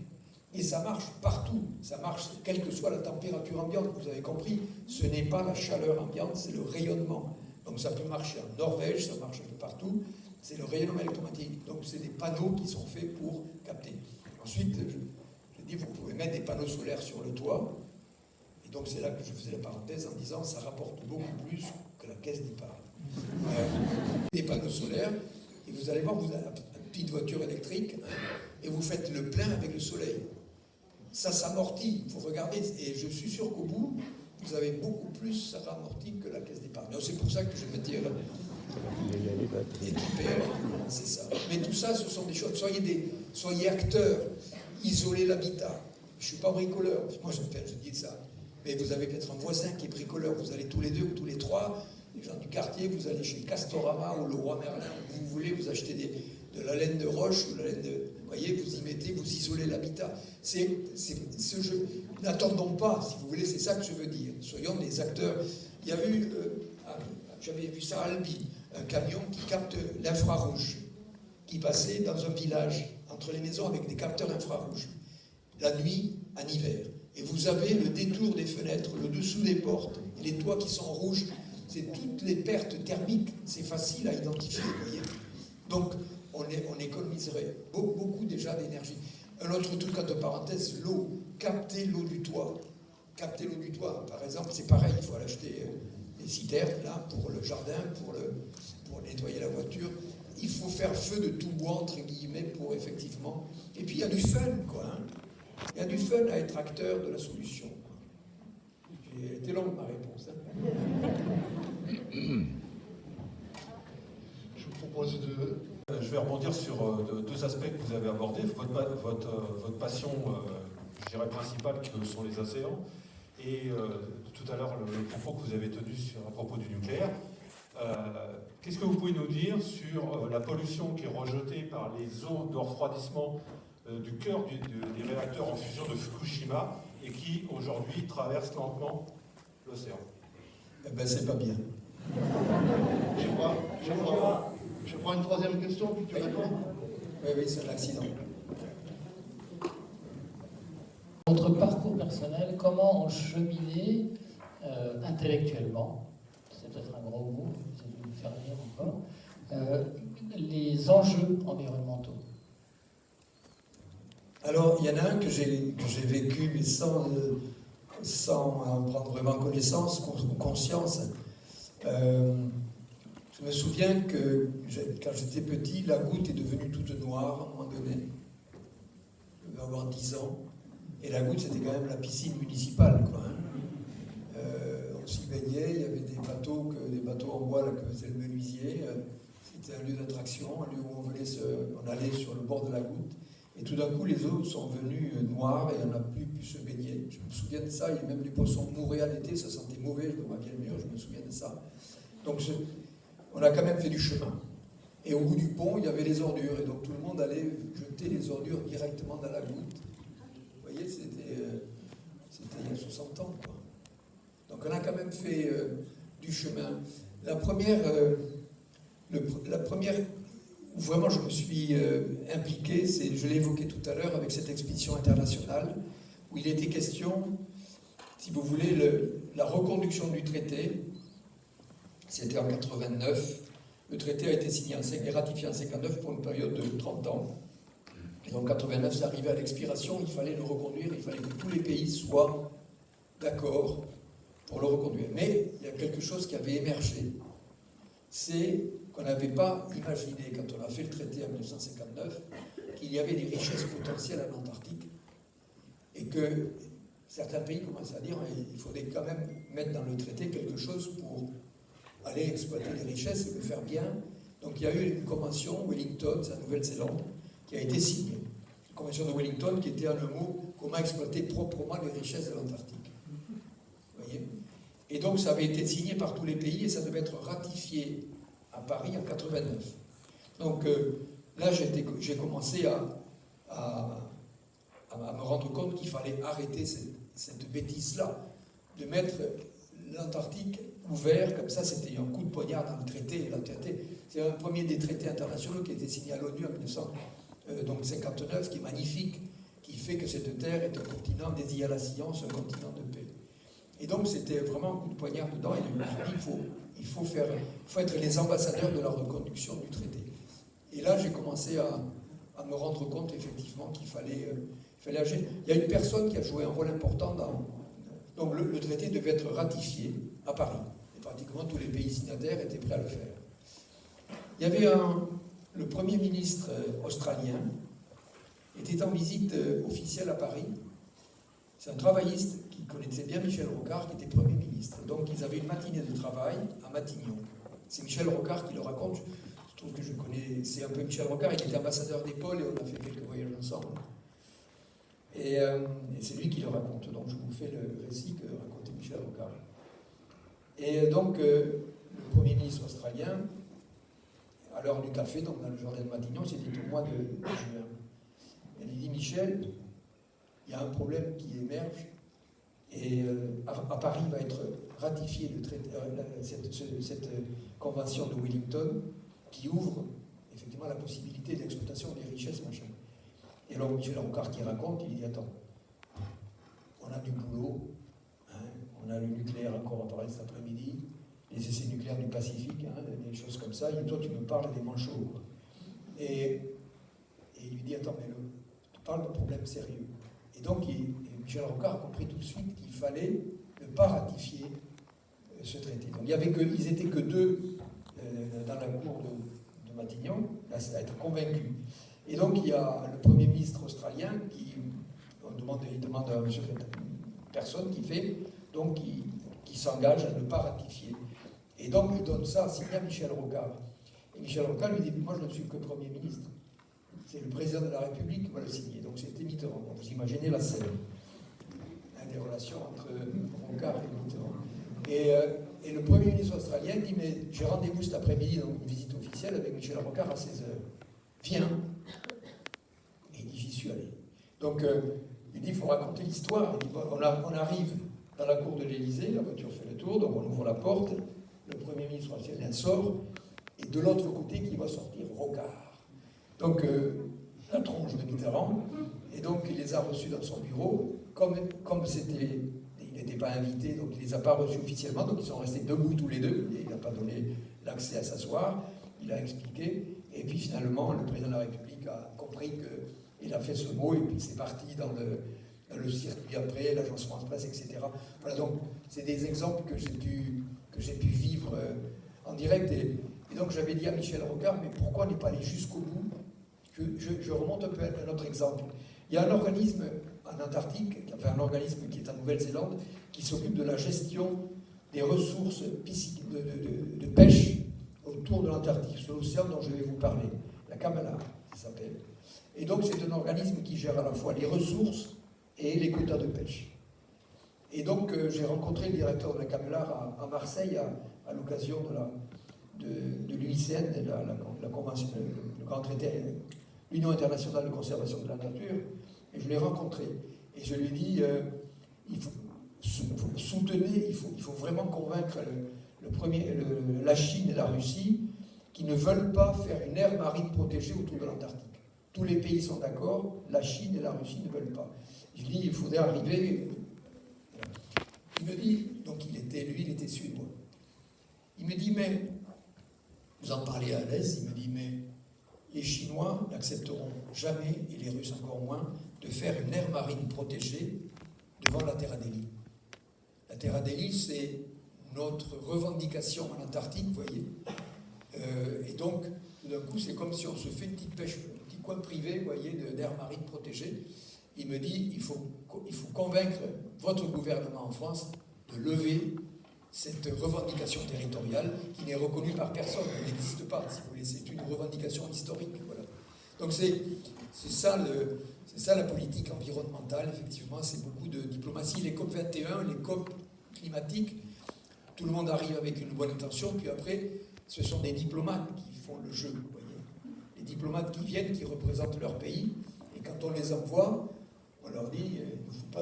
Et ça marche partout. Ça marche quelle que soit la température ambiante. Vous avez compris, ce n'est pas la chaleur ambiante, c'est le rayonnement. Donc ça peut marcher en Norvège, ça marche un peu partout. C'est le rayonnement électromagnétique. Donc c'est des panneaux qui sont faits pour capter. Ensuite, je dis, vous pouvez mettre des panneaux solaires sur le toit. Et donc c'est là que je faisais la parenthèse en disant, ça rapporte beaucoup plus que la caisse d'épargne. Des panneaux solaires, et vous allez voir, vous avez une petite voiture électrique, et vous faites le plein avec le soleil. Ça s'amortit, il faut regarder, et je suis sûr qu'au bout, vous avez beaucoup plus ça ramortit que la caisse d'épargne. C'est pour ça que je m'étais équipé avant de commencer ça. Mais tout ça, ce sont des choses. Soyez acteurs, isolez l'habitat. Je ne suis pas bricoleur, moi je dis ça. Mais vous avez peut-être un voisin qui est bricoleur, vous allez tous les deux ou tous les trois, les gens du quartier, vous allez chez Castorama ou le Roi Merlin, où vous voulez, vous achetez de la laine de roche ou de la laine de... Vous voyez, vous y mettez, vous isolez l'habitat. C'est ce jeu. N'attendons pas, si vous voulez, c'est ça que je veux dire. Soyons des acteurs. Il y a eu, j'avais vu ça à Albi, un camion qui capte l'infrarouge, qui passait dans un village, entre les maisons, avec des capteurs infrarouges, la nuit, en hiver. Et vous avez le détour des fenêtres, le dessous des portes, et les toits qui sont rouges. C'est toutes les pertes thermiques. C'est facile à identifier, vous voyez. Donc, on économiserait beaucoup déjà d'énergie. Un autre truc, entre parenthèses, l'eau. Capter l'eau du toit. Capter l'eau du toit. Par exemple, c'est pareil, il faut aller acheter des citernes, là, pour le jardin, pour nettoyer la voiture. Il faut faire feu de tout bois, entre guillemets, pour effectivement... Et puis, il y a du fun, quoi. Hein. Il y a du fun à être acteur de la solution. J'ai été longue, ma réponse. Hein. Je vous propose de... Je vais rebondir sur deux aspects que vous avez abordés. Votre passion, je dirais, principale, que sont les océans. Et tout à l'heure, le propos que vous avez tenu à propos du nucléaire. Qu'est-ce que vous pouvez nous dire sur la pollution qui est rejetée par les eaux de refroidissement du cœur des réacteurs en fusion de Fukushima et qui, aujourd'hui, traverse lentement l'océan? Eh ben, c'est pas bien. Je prends une troisième question, puis tu réponds. Oui, c'est un accident. Votre parcours personnel, comment ont cheminé intellectuellement, c'est peut-être un gros mot, vous allez me faire rire encore, les enjeux environnementaux? Alors, il y en a un que j'ai vécu, mais sans en prendre vraiment connaissance ou conscience. Je me souviens que quand j'étais petit, la goutte est devenue toute noire à un moment donné. Je devais avoir 10 ans. Et la goutte, c'était quand même la piscine municipale, quoi. Hein. On s'y baignait, il y avait des bateaux en bois là, que faisait le menuisier. C'était un lieu d'attraction, un lieu où on allait sur le bord de la goutte. Et tout d'un coup, les eaux sont devenues noires et on n'a plus pu se baigner. Je me souviens de ça, et même les poissons mouraient à l'été, ça sentait mauvais, je me rappelle le mur, je me souviens de ça. Donc on a quand même fait du chemin. Et au bout du pont, il y avait les ordures, et donc tout le monde allait jeter les ordures directement dans la goutte. Vous voyez, c'était il y a 60 ans, quoi. Donc on a quand même fait du chemin. La première où vraiment je me suis impliqué, c'est, je l'ai évoqué tout à l'heure, avec cette expédition internationale, où il était question, si vous voulez, la reconduction du traité. C'était en 89. Le traité a été signé et ratifié en 59 pour une période de 30 ans. Et donc en 89, c'est arrivé à l'expiration, il fallait le reconduire, il fallait que tous les pays soient d'accord pour le reconduire. Mais il y a quelque chose qui avait émergé. C'est qu'on n'avait pas imaginé, quand on a fait le traité en 1959, qu'il y avait des richesses potentielles en Antarctique et que certains pays commençaient à dire il faudrait quand même mettre dans le traité quelque chose pour aller exploiter les richesses et le faire bien. Donc il y a eu une convention, Wellington, c'est la Nouvelle-Zélande, qui a été signée. Une convention de Wellington qui était en un mot comment exploiter proprement les richesses de l'Antarctique. Vous voyez ? Et donc ça avait été signé par tous les pays et ça devait être ratifié à Paris en 89. Donc là, j'ai commencé à me rendre compte qu'il fallait arrêter cette bêtise-là, de mettre l'Antarctique ouvert, comme ça, c'était un coup de poignard dans le traité. C'est un premier des traités internationaux qui a été signé à l'ONU en 1959, qui est magnifique, qui fait que cette terre est un continent dédié à la science, un continent de paix. Et donc, c'était vraiment un coup de poignard dedans, et je me suis dit, il faut être les ambassadeurs de la reconduction du traité. Et là, j'ai commencé à me rendre compte, effectivement, qu'il fallait agir. Il y a une personne qui a joué un rôle important donc le traité devait être ratifié à Paris. Et pratiquement tous les pays signataires étaient prêts à le faire. Il y avait le Premier ministre australien était en visite officielle à Paris. C'est un travailliste qui connaissait bien Michel Rocard, qui était Premier ministre. Donc ils avaient une matinée de travail à Matignon. C'est Michel Rocard qui le raconte. Je trouve que je connais, c'est un peu Michel Rocard, il était ambassadeur d'Épole et on a fait quelques voyages ensemble. Et c'est lui qui le raconte, donc je vous fais le récit que racontait Michel Rocard. Et donc, le Premier ministre australien, à l'heure du café, donc dans le jardin de Matignon, c'était au mois de juin. Elle lui dit, Michel, il y a un problème qui émerge, et à Paris va être ratifié le traité, cette convention de Wellington, qui ouvre effectivement la possibilité d'exploitation des richesses, machin. Et alors Michel Rocard qui raconte, il dit attends, on a du boulot, hein, on a le nucléaire encore à parler cet après-midi, les essais nucléaires du Pacifique, hein, des choses comme ça, et toi tu me parles des manchots. Et il lui dit attends, mais tu parles de problèmes sérieux. Et donc Michel Rocard a compris tout de suite qu'il fallait ne pas ratifier ce traité. Donc ils n'étaient que deux dans la cour de Matignon, à être convaincus. Et donc il y a le Premier ministre australien il demande à une personne qui s'engage à ne pas ratifier. Et donc il donne ça à signer à Michel Rocard. Et Michel Rocard lui dit moi je ne suis que Premier ministre. C'est le président de la République qui va le signer. Donc c'était Mitterrand. Donc, vous imaginez la scène. Des relations entre Rocard et Mitterrand. Et le Premier ministre australien dit mais j'ai rendez-vous cet après-midi dans une visite officielle avec Michel Rocard à 16h. Viens. Et il dit j'y suis allé. Donc il dit il faut raconter l'histoire. On arrive dans la cour de l'Élysée, la voiture fait le tour, donc on ouvre la porte, le Premier ministre australien sort, et de l'autre côté qui va sortir Rocard. Donc la tronche de Mitterrand, et donc il les a reçus dans son bureau, comme il n'était pas invité, donc il ne les a pas reçus officiellement, donc ils sont restés debout tous les deux, et il n'a pas donné l'accès à s'asseoir, il a expliqué, et puis finalement le président de la République a compris qu'il a fait ce mot, et puis c'est parti dans le circuit après, l'agence France-Presse, etc. Voilà, donc c'est des exemples que j'ai pu vivre en direct, et donc j'avais dit à Michel Rocard, mais pourquoi n'est pas allé jusqu'au bout? Je remonte un peu à un autre exemple. Il y a un organisme en Antarctique, enfin un organisme qui est en Nouvelle-Zélande, qui s'occupe de la gestion des ressources de pêche autour de l'Antarctique, sur l'océan dont je vais vous parler. La Kamala, ça s'appelle. Et donc c'est un organisme qui gère à la fois les ressources et les quotas de pêche. Et donc j'ai rencontré le directeur de la CAMLAR à Marseille à l'occasion de l'UICN, la convention, le grand traité, l'Union internationale de conservation de la nature, et je l'ai rencontré. Et je lui ai dit, il faut soutenir, il faut vraiment convaincre la Chine et la Russie qui ne veulent pas faire une aire marine protégée autour de l'Antarctique. Tous les pays sont d'accord, la Chine et la Russie ne veulent pas. Je dis, il faudrait arriver... Il me dit, donc il était suédois. Il me dit, mais, vous en parlez à l'aise, il me dit, mais les Chinois n'accepteront jamais, et les Russes encore moins, de faire une aire marine protégée devant la Terra Delli. La Terra Delli, c'est notre revendication en Antarctique, vous voyez. Et donc, tout d'un coup, c'est comme si on se fait une petite pêche, un petit coin privé, vous voyez, d'air marine protégée. Il me dit, il faut convaincre votre gouvernement en France de lever cette revendication territoriale qui n'est reconnue par personne, elle n'existe pas, si vous voulez, c'est une revendication historique. Voilà. Donc c'est ça la politique environnementale, effectivement, c'est beaucoup de diplomatie. Les COP 21, les COP climatiques, tout le monde arrive avec une bonne intention, puis après, ce sont des diplomates qui font le jeu, vous voyez. Les diplomates qui viennent, qui représentent leur pays, et quand on les envoie, on leur dit, ne vous fous pas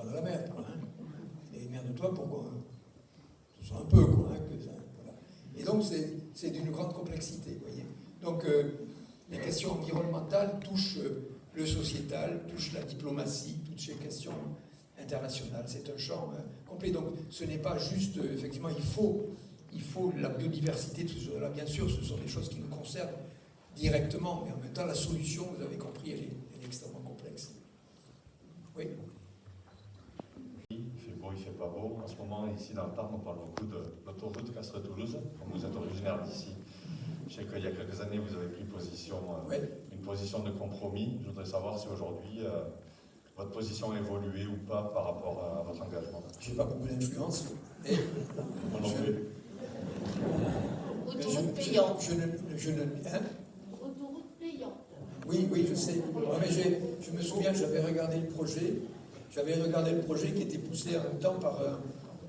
dans la merde, quoi, hein. Et merde-toi pour qu'on ce soit un peu, quoi, hein, voilà. Et donc, c'est d'une grande complexité, vous voyez. Donc, les questions environnementales touchent le sociétal, touchent la diplomatie, touchent les questions internationales. C'est un champ complet. Donc, ce n'est pas juste, effectivement, il faut la biodiversité de ce genre-là. Bien sûr, ce sont des choses qui nous concernent directement, mais en même temps, la solution, vous avez compris, elle est extrêmement complexe. Oui. Il fait beau, il fait pas beau. En ce moment, ici dans le parc, on parle beaucoup de l'autoroute Castres-Toulouse. Comme vous êtes originaire d'ici, je sais qu'il y a quelques années, vous avez pris position, une position de compromis. Je voudrais savoir si aujourd'hui, votre position a évolué ou pas par rapport à votre engagement. Je n'ai pas beaucoup d'influence, mais Moi non plus. Autoroute payante. Autoroute payante. Oui, je sais. Ouais, mais je me souviens, j'avais regardé le projet qui était poussé en même temps par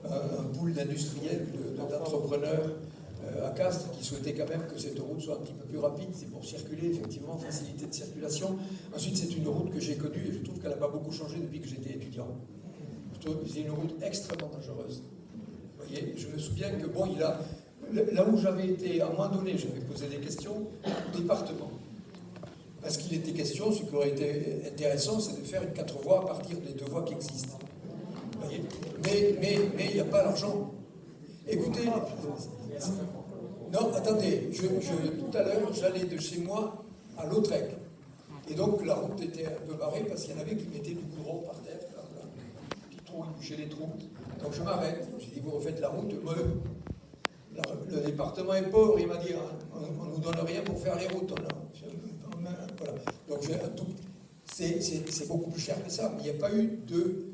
un pool d'industriels, d'entrepreneurs à Castres, qui souhaitaient quand même que cette route soit un petit peu plus rapide. C'est pour circuler, effectivement, facilité de circulation. Ensuite, c'est une route que j'ai connue et je trouve qu'elle n'a pas beaucoup changé depuis que j'étais étudiant. Je trouve que c'est une route extrêmement dangereuse. Vous voyez, je me souviens que, bon, là où j'avais été, à un moment donné, j'avais posé des questions au département. Parce qu'il était question, ce qui aurait été intéressant, c'est de faire une 4 voies à partir des 2 voies qui existent. Vous voyez, mais il n'y a pas l'argent. Écoutez, non, attendez, tout à l'heure, j'allais de chez moi à Lautrec. Et donc, la route était un peu barrée parce qu'il y en avait qui mettaient du goudron par terre, qui bouchaient les trous. Donc, je m'arrête. J'ai dit, vous refaites la route. Le département est pauvre, il m'a dit, on ne nous donne rien pour faire les routes. Voilà. Donc, c'est beaucoup plus cher que ça, mais il n'y a pas eu de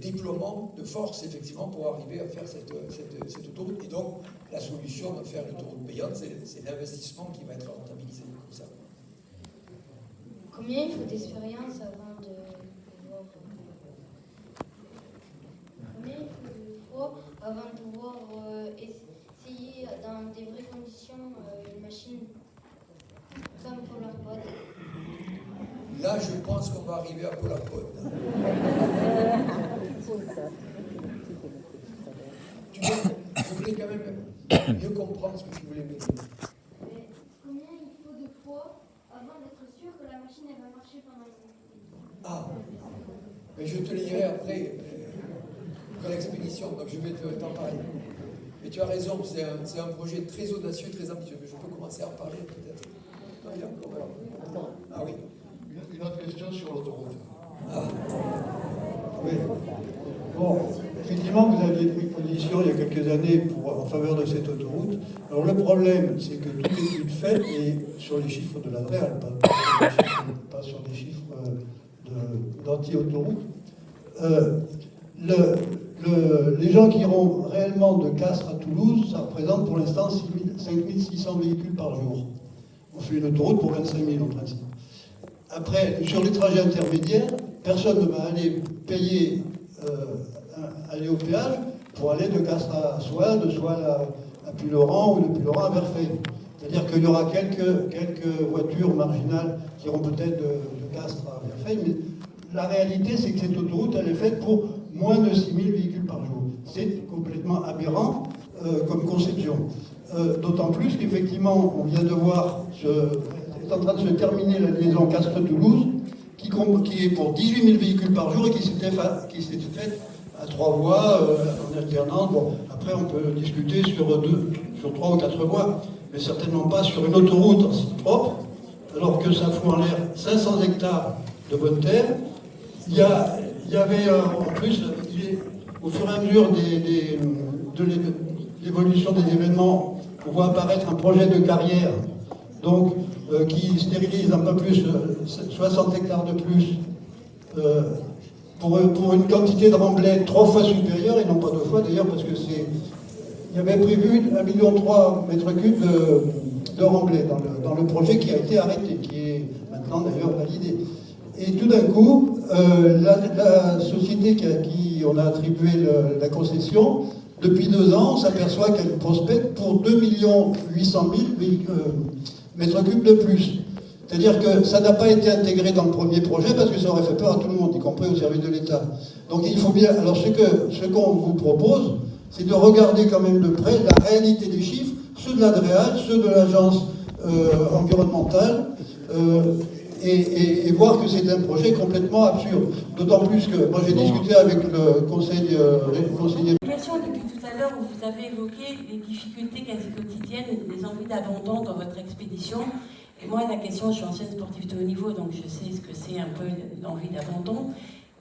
déploiement de force, effectivement, pour arriver à faire cette autoroute. Et donc, la solution de faire l'autoroute payante, c'est l'investissement qui va être rentabilisé comme ça. Combien il faut d'expérience avant de pouvoir... Combien il faut avant de pouvoir essayer dans des vraies conditions une machine comme PolarPod? Là, je pense qu'on va arriver à PolarPod. Je voulais quand même mieux comprendre ce que tu voulais me dire. Combien il faut de fois avant d'être sûr que la machine elle va marcher pendant une... Ah, mais je te le dirai après l'expédition, donc je vais t'en parler. Mais tu as raison, c'est un projet très audacieux, très ambitieux. Mais je peux commencer à en parler peut-être. Non, il y a encore... Ah oui. Une autre question sur l'autoroute. Ah. Oui. Bon, effectivement, vous aviez pris position il y a quelques années en faveur de cette autoroute. Alors le problème, c'est que toute étude faite est sur les chiffres de la DREAL, pas sur des chiffres d'anti-autoroute. Les gens qui iront réellement de Castres à Toulouse, ça représente pour l'instant 5600 véhicules par jour. On fait une autoroute pour 25 000 en principe. Après, sur les trajets intermédiaires, personne ne va aller payer, aller au péage pour aller de Castres à Soie, de Soie à Puylaurens ou de Puylaurens à Verfeil. C'est-à-dire qu'il y aura quelques voitures marginales qui iront peut-être de Castres à Verfeil, mais la réalité, c'est que cette autoroute, elle est faite pour moins de 6000 véhicules par jour. C'est complètement aberrant comme conception. D'autant plus qu'effectivement, on vient de voir, est en train de se terminer la liaison Castres-Toulouse, qui est pour 18 000 véhicules par jour et qui s'était faite à 3 voies en alternance. Bon, après, on peut discuter sur 3 ou 4 voies, mais certainement pas sur une autoroute en site propre, alors que ça fout en l'air 500 hectares de bonne terre. Il y avait en plus, au fur et à mesure de l'évolution des événements, on voit apparaître un projet de carrière donc, qui stérilise un peu plus, 60 hectares de plus, pour une quantité de remblais 3 fois supérieure, et non pas 2 fois d'ailleurs, parce que il y avait prévu 1,3 million de mètres cubes de remblais dans le projet qui a été arrêté, qui est maintenant d'ailleurs validé. Et tout d'un coup, la société qui on a attribué la concession, depuis 2 ans, on s'aperçoit qu'elle prospecte pour 2 800 000 mètres cubes de plus. C'est-à-dire que ça n'a pas été intégré dans le premier projet parce que ça aurait fait peur à tout le monde, y compris au service de l'État. Donc il faut bien... Alors ce qu'on vous propose, c'est de regarder quand même de près la réalité des chiffres, ceux de l'ADREAL, ceux de l'agence environnementale, et voir que c'est un projet complètement absurde. D'autant plus que moi j'ai discuté avec le conseiller... Depuis tout à l'heure, où vous avez évoqué les difficultés quasi quotidiennes et les envies d'abandon dans votre expédition. Et moi, la question, je suis ancienne sportive de haut niveau, donc je sais ce que c'est un peu l'envie d'abandon.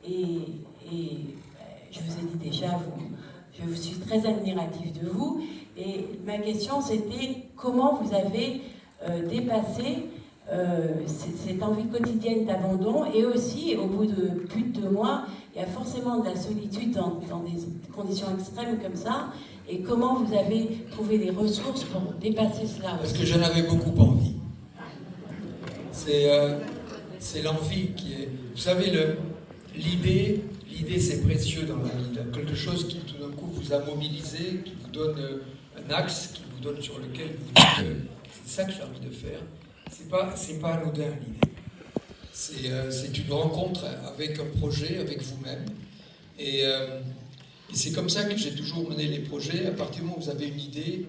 Et je vous ai dit déjà, je suis très admirative de vous. Et ma question, c'était comment vous avez dépassé cette envie quotidienne d'abandon, et aussi, au bout de plus de 2 mois, il y a forcément de la solitude dans des conditions extrêmes comme ça, et comment vous avez trouvé les ressources pour dépasser cela? Parce que j'en avais beaucoup envie. C'est l'envie qui est... Vous savez, l'idée c'est précieux dans la vie. Quelque chose qui tout d'un coup vous a mobilisé, qui vous donne un axe, qui vous donne sur lequel vous dites c'est ça que j'ai envie de faire. C'est pas anodin l'idée. C'est une rencontre avec un projet, avec vous-même. Et c'est comme ça que j'ai toujours mené les projets. À partir du moment où vous avez une idée,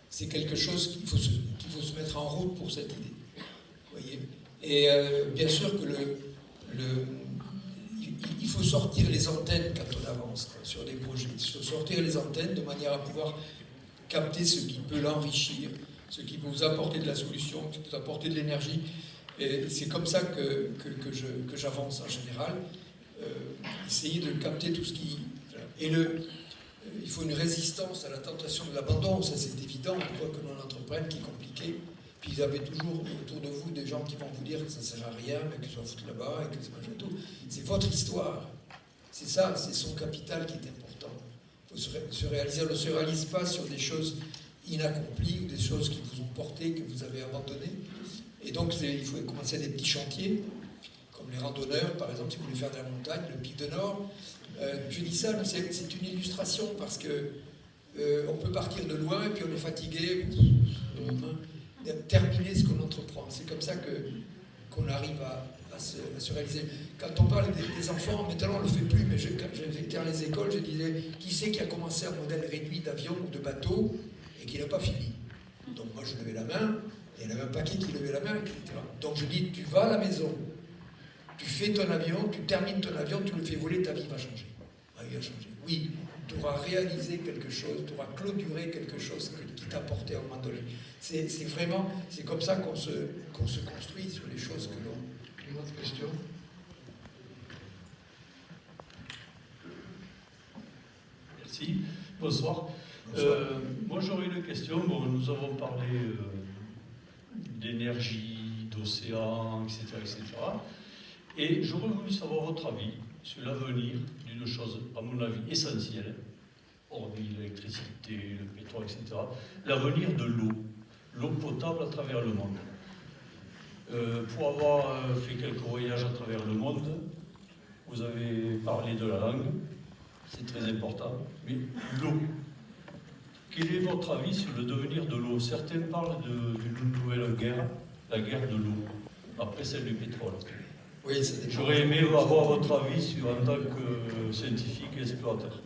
c'est quelque chose qu'il faut se mettre en route pour cette idée. Voyez. Et bien sûr que il faut sortir les antennes quand on avance sur des projets. Il faut sortir les antennes de manière à pouvoir capter ce qui peut l'enrichir, ce qui peut vous apporter de la solution, ce qui peut vous apporter de l'énergie. Et c'est comme ça que j'avance en général. Essayer de capter tout ce qui... Et il faut une résistance à la tentation de l'abandon, ça c'est évident, quoi que l'on entreprenne, qui est compliqué. Puis vous avez toujours autour de vous des gens qui vont vous dire que ça ne sert à rien, mais que ça fout là-bas, et que c'est machin tout. C'est votre histoire. C'est ça, c'est son capital qui est important. Il faut se réaliser. On ne se réalise pas sur des choses inaccomplies ou des choses qui vous ont porté, que vous avez abandonnées. Et donc il faut commencer à des petits chantiers, comme les randonneurs, par exemple, si vous voulez faire de la montagne, le pic de Nord. Je dis ça, c'est une illustration, parce que on peut partir de loin, et puis on est fatigué, terminer ce qu'on entreprend. C'est comme ça qu'on arrive à se réaliser. Quand on parle des enfants, maintenant on ne le fait plus, mais quand j'étais dans les écoles, je disais, qui c'est qui a commencé un modèle réduit d'avion ou de bateau et qui n'a pas fini? Donc moi je levais la main, et il y en avait un paquet qui levait la main, etc. Donc je dis, tu vas à la maison, tu fais ton avion, tu termines ton avion, tu le fais voler, ta vie va changer. Ma vie va changer. Oui, tu auras réalisé quelque chose, tu auras clôturé quelque chose qui t'a apporté à un moment donné. C'est vraiment, c'est comme ça qu'on se construit sur les choses que l'on... Une autre question? Merci. Bonsoir. Moi j'aurais une question. Bon, nous avons parlé d'énergie, d'océan, etc., etc. Et j'aurais voulu savoir votre avis sur l'avenir d'une chose, à mon avis, essentielle, hormis l'électricité, le pétrole, etc., l'avenir de l'eau potable à travers le monde. Pour avoir fait quelques voyages à travers le monde, vous avez parlé de la langue, c'est très important, mais l'eau. Quel est votre avis sur le devenir de l'eau? Certains parlent d'une nouvelle guerre, la guerre de l'eau, après celle du pétrole. Oui, j'aurais aimé avoir votre avis sur, en tant que scientifique et explorateur.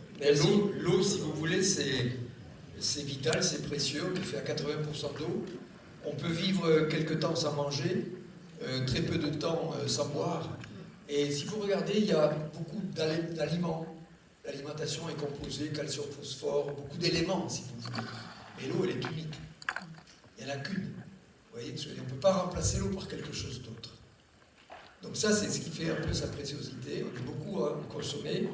L'eau, si vous voulez, c'est vital, c'est précieux, on est fait à 80% d'eau. On peut vivre quelque temps sans manger, très peu de temps sans boire. Et si vous regardez, il y a beaucoup d'aliments. L'alimentation est composée, calcium, phosphore, beaucoup d'éléments, si vous voulez. Mais l'eau, elle est unique. Il n'y en a qu'une. Vous voyez, on ne peut pas remplacer l'eau par quelque chose d'autre. Donc ça, c'est ce qui fait un peu sa préciosité. On est beaucoup à consommer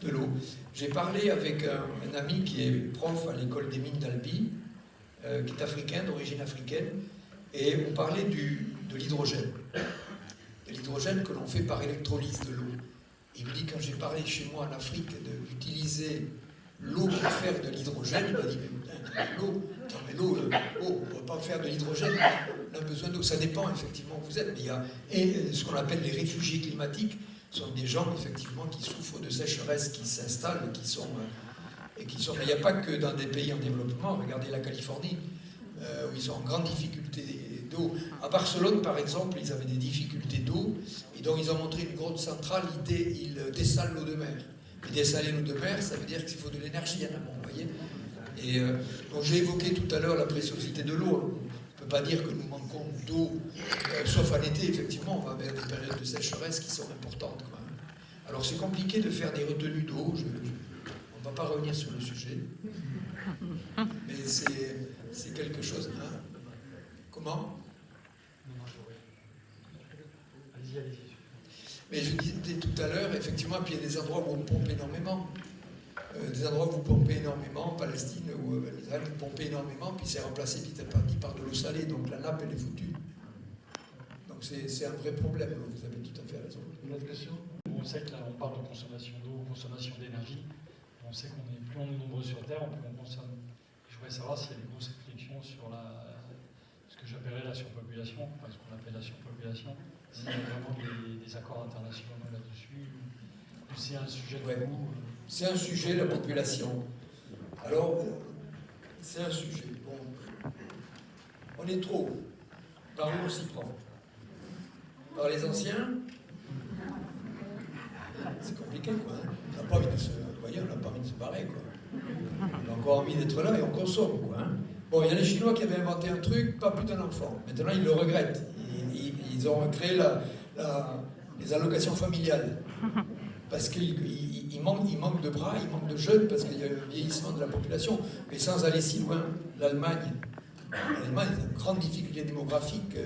de l'eau. J'ai parlé avec un ami qui est prof à l'école des mines d'Albi, qui est africain, d'origine africaine, et on parlait de l'hydrogène. De l'hydrogène que l'on fait par électrolyse de l'eau. Il me dit, quand j'ai parlé chez moi en Afrique d'utiliser l'eau pour faire de l'hydrogène, il m'a dit, mais l'eau, on ne va pas faire de l'hydrogène, on a besoin d'eau. Ça dépend effectivement où vous êtes, mais il y a ce qu'on appelle les réfugiés climatiques, sont des gens effectivement qui souffrent de sécheresse, qui s'installent, mais il n'y a pas que dans des pays en développement. Regardez la Californie, où ils sont en grande difficulté d'eau. À Barcelone, par exemple, ils avaient des difficultés d'eau, et donc ils ont montré une grosse centrale, ils dessalent l'eau de mer. Et dessaler l'eau de mer, ça veut dire qu'il faut de l'énergie en amont, vous voyez. Et donc j'ai évoqué tout à l'heure la préciosité de l'eau. On ne peut pas dire que nous manquons d'eau, sauf en été, effectivement, on va vers des périodes de sécheresse qui sont importantes, quand même. Alors c'est compliqué de faire des retenues d'eau, on ne va pas revenir sur le sujet, mais c'est quelque chose. Hein. Comment? Mais je disais tout à l'heure, effectivement, puis il y a des endroits où on pompe énormément. Des endroits où vous pompez énormément, Palestine ou Israël, vous pompez énormément, puis c'est remplacé petit à petit par de l'eau salée, donc la nappe, elle est foutue. Donc c'est un vrai problème, vous avez tout à fait raison. Une autre question? On sait que là, on parle de consommation d'eau, consommation d'énergie. On sait qu'on est plus nombreux sur Terre, plus on consomme. Je voudrais savoir s'il y a des grosses réflexions sur ce que j'appellerais la surpopulation, enfin ce qu'on appelle la surpopulation, s'il y a vraiment des accords internationaux là-dessus, ou c'est un sujet de vous. C'est un sujet, la population. Alors, c'est un sujet. Bon, on est trop. Par où on s'y prend? Par les anciens? C'est compliqué, quoi. Hein. On n'a pas envie de se barrer, quoi. On a encore envie d'être là et on consomme, quoi. Hein. Bon, il y a les Chinois qui avaient inventé un truc, pas plus d'un enfant. Maintenant, ils le regrettent. Ils ont créé les allocations familiales. Parce qu'il manque de bras, il manque de jeunes, parce qu'il y a un vieillissement de la population. Mais sans aller si loin, l'Allemagne a une grande difficulté démographique.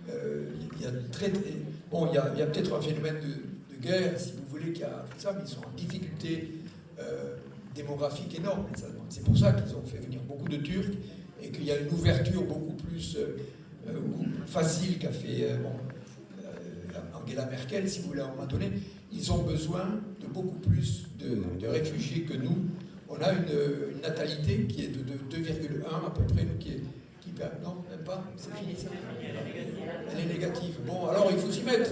Il y a peut-être un phénomène de guerre, si vous voulez, qui a fait ça, mais ils sont en difficulté démographique énorme, les Allemands. C'est pour ça qu'ils ont fait venir beaucoup de Turcs, et qu'il y a une ouverture beaucoup plus facile qu'a fait Angela Merkel, si vous voulez, à un moment donné. Ils ont besoin de beaucoup plus de réfugiés que nous. On a une natalité qui est de 2,1 à peu près, non, même pas, c'est fini ça. Elle est négative. Bon, alors il faut s'y mettre.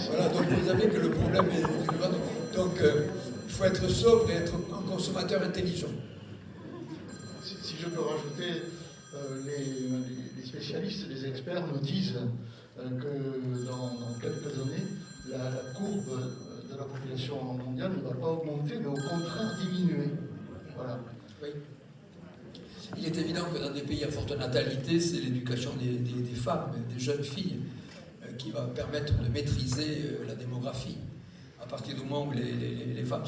Voilà, donc vous savez que le problème est... Donc, il faut être sobre et être un consommateur intelligent. Si je peux rajouter, les spécialistes, les experts nous disent que dans quelques années, la courbe de la population mondiale ne va pas augmenter, mais au contraire diminuer. Voilà. Oui. Il est évident que dans des pays à forte natalité, c'est l'éducation des femmes, des jeunes filles, qui va permettre de maîtriser la démographie. À partir du moment où les femmes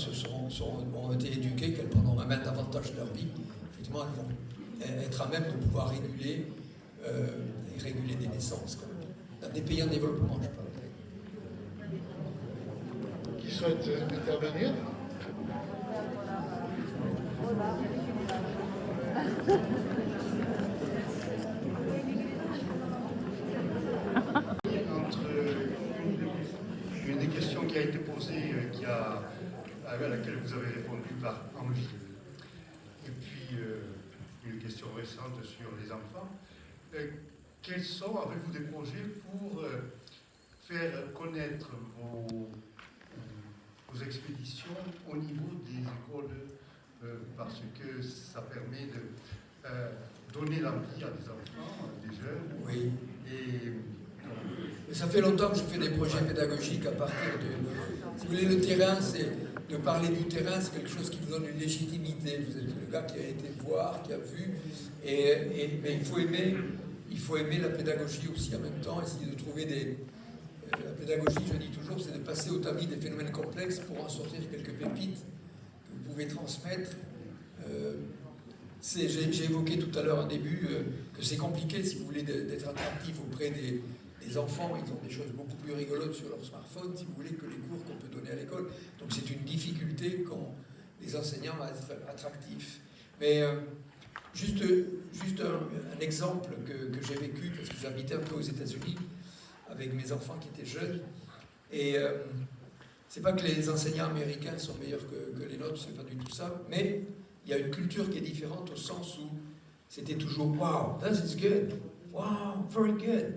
ont été éduquées, qu'elles prendront la main davantage de leur vie, effectivement, elles vont être à même de pouvoir réguler des naissances, quand même. Dans des pays en développement, je parle. Qui souhaite intervenir? Une des questions qui a été posée, à laquelle vous avez répondu par envie, et puis une question intéressantes sur les enfants. Quels sont, avez-vous des projets pour faire connaître vos expéditions au niveau des écoles, parce que ça permet de donner l'envie à des enfants, à des jeunes. Oui. Et ça fait longtemps que je fais des projets pédagogiques à partir de... Si vous voulez, le terrain, c'est de parler du terrain, c'est quelque chose qui vous donne une légitimité. Vous êtes le gars qui a été voir, qui a vu, mais il faut aimer la pédagogie aussi en même temps, essayer de trouver des... La pédagogie, je dis toujours, c'est de passer au tamis des phénomènes complexes pour en sortir quelques pépites que vous pouvez transmettre. J'ai évoqué tout à l'heure en début que c'est compliqué, si vous voulez, d'être attractif auprès des enfants. Ils ont des choses beaucoup plus rigolotes sur leur smartphone, si vous voulez, que les cours qu'on peut donner à l'école. Donc c'est une difficulté qu'ont les enseignants à être attractifs. Mais juste un exemple que j'ai vécu, parce que j'habitais un peu aux États-Unis avec mes enfants qui étaient jeunes. Et c'est pas que les enseignants américains sont meilleurs que les nôtres, c'est pas du tout ça, mais il y a une culture qui est différente au sens où c'était toujours « Wow, that is good. Wow, very good. »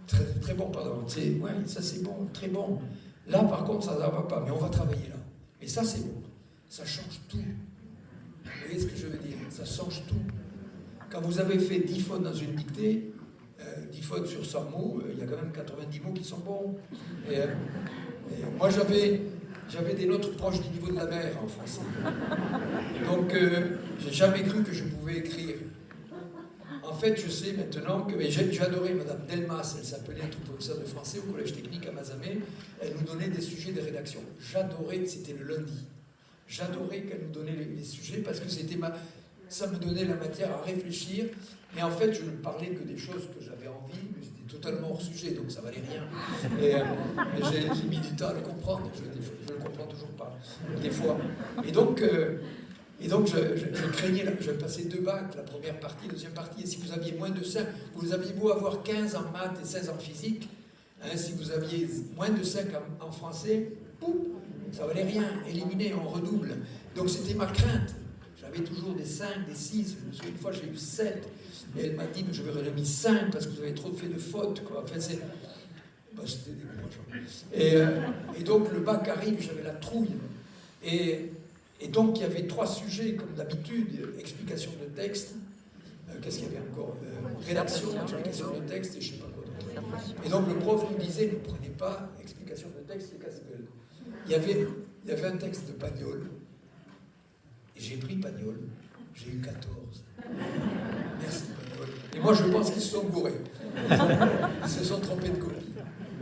Très, très bon, pardon. Ouais, ça c'est bon, très bon. Là, par contre, ça ne va pas, mais on va travailler là. Et ça, c'est bon. Ça change tout. Vous voyez ce que je veux dire? Ça change tout. Quand vous avez fait 10 fautes dans une dictée, 10 fautes sur 100 mots, il y a quand même 90 mots qui sont bons. Et moi, j'avais des notes proches du niveau de la mer en français. Donc, j'ai jamais cru que je pouvais écrire. En fait, je sais maintenant que... J'ai adoré Madame Delmas, elle s'appelait tout professeur de français au Collège technique à Mazamet. Elle nous donnait des sujets de rédaction. J'adorais, c'était le lundi. J'adorais qu'elle nous donnait les sujets parce que ça me donnait la matière à réfléchir. Mais en fait, je ne parlais que des choses que j'avais envie, mais j'étais totalement hors sujet, donc ça valait rien. Mais j'ai mis du temps à le comprendre. Je ne le comprends toujours pas, des fois. Et donc je craignais, je passais 2 bacs, la première partie, la deuxième partie, et si vous aviez moins de 5, vous aviez beau avoir 15 en maths et 16 en physique, hein, si vous aviez moins de 5 en français, pouf, ça valait rien, éliminé, on redouble. Donc c'était ma crainte. J'avais toujours des 5, des 6, je me souviens, une fois j'ai eu 7, et elle m'a dit, mais je vais remis 5 parce que vous avez trop fait de fautes, quoi. Enfin, c'était décourageant. Et donc le bac arrive, j'avais la trouille. Et donc, il y avait 3 sujets, comme d'habitude, explication de texte, qu'est-ce qu'il y avait encore rédaction, explication de texte, et je ne sais pas quoi d'autre. Et donc, le prof nous disait, ne prenez pas explication de texte, c'est casse-gueule. Il y avait un texte de Pagnol, et j'ai pris Pagnol, j'ai eu 14. Merci Pagnol. Et moi, je pense qu'ils se sont gourés. Ils se sont trompés de copie.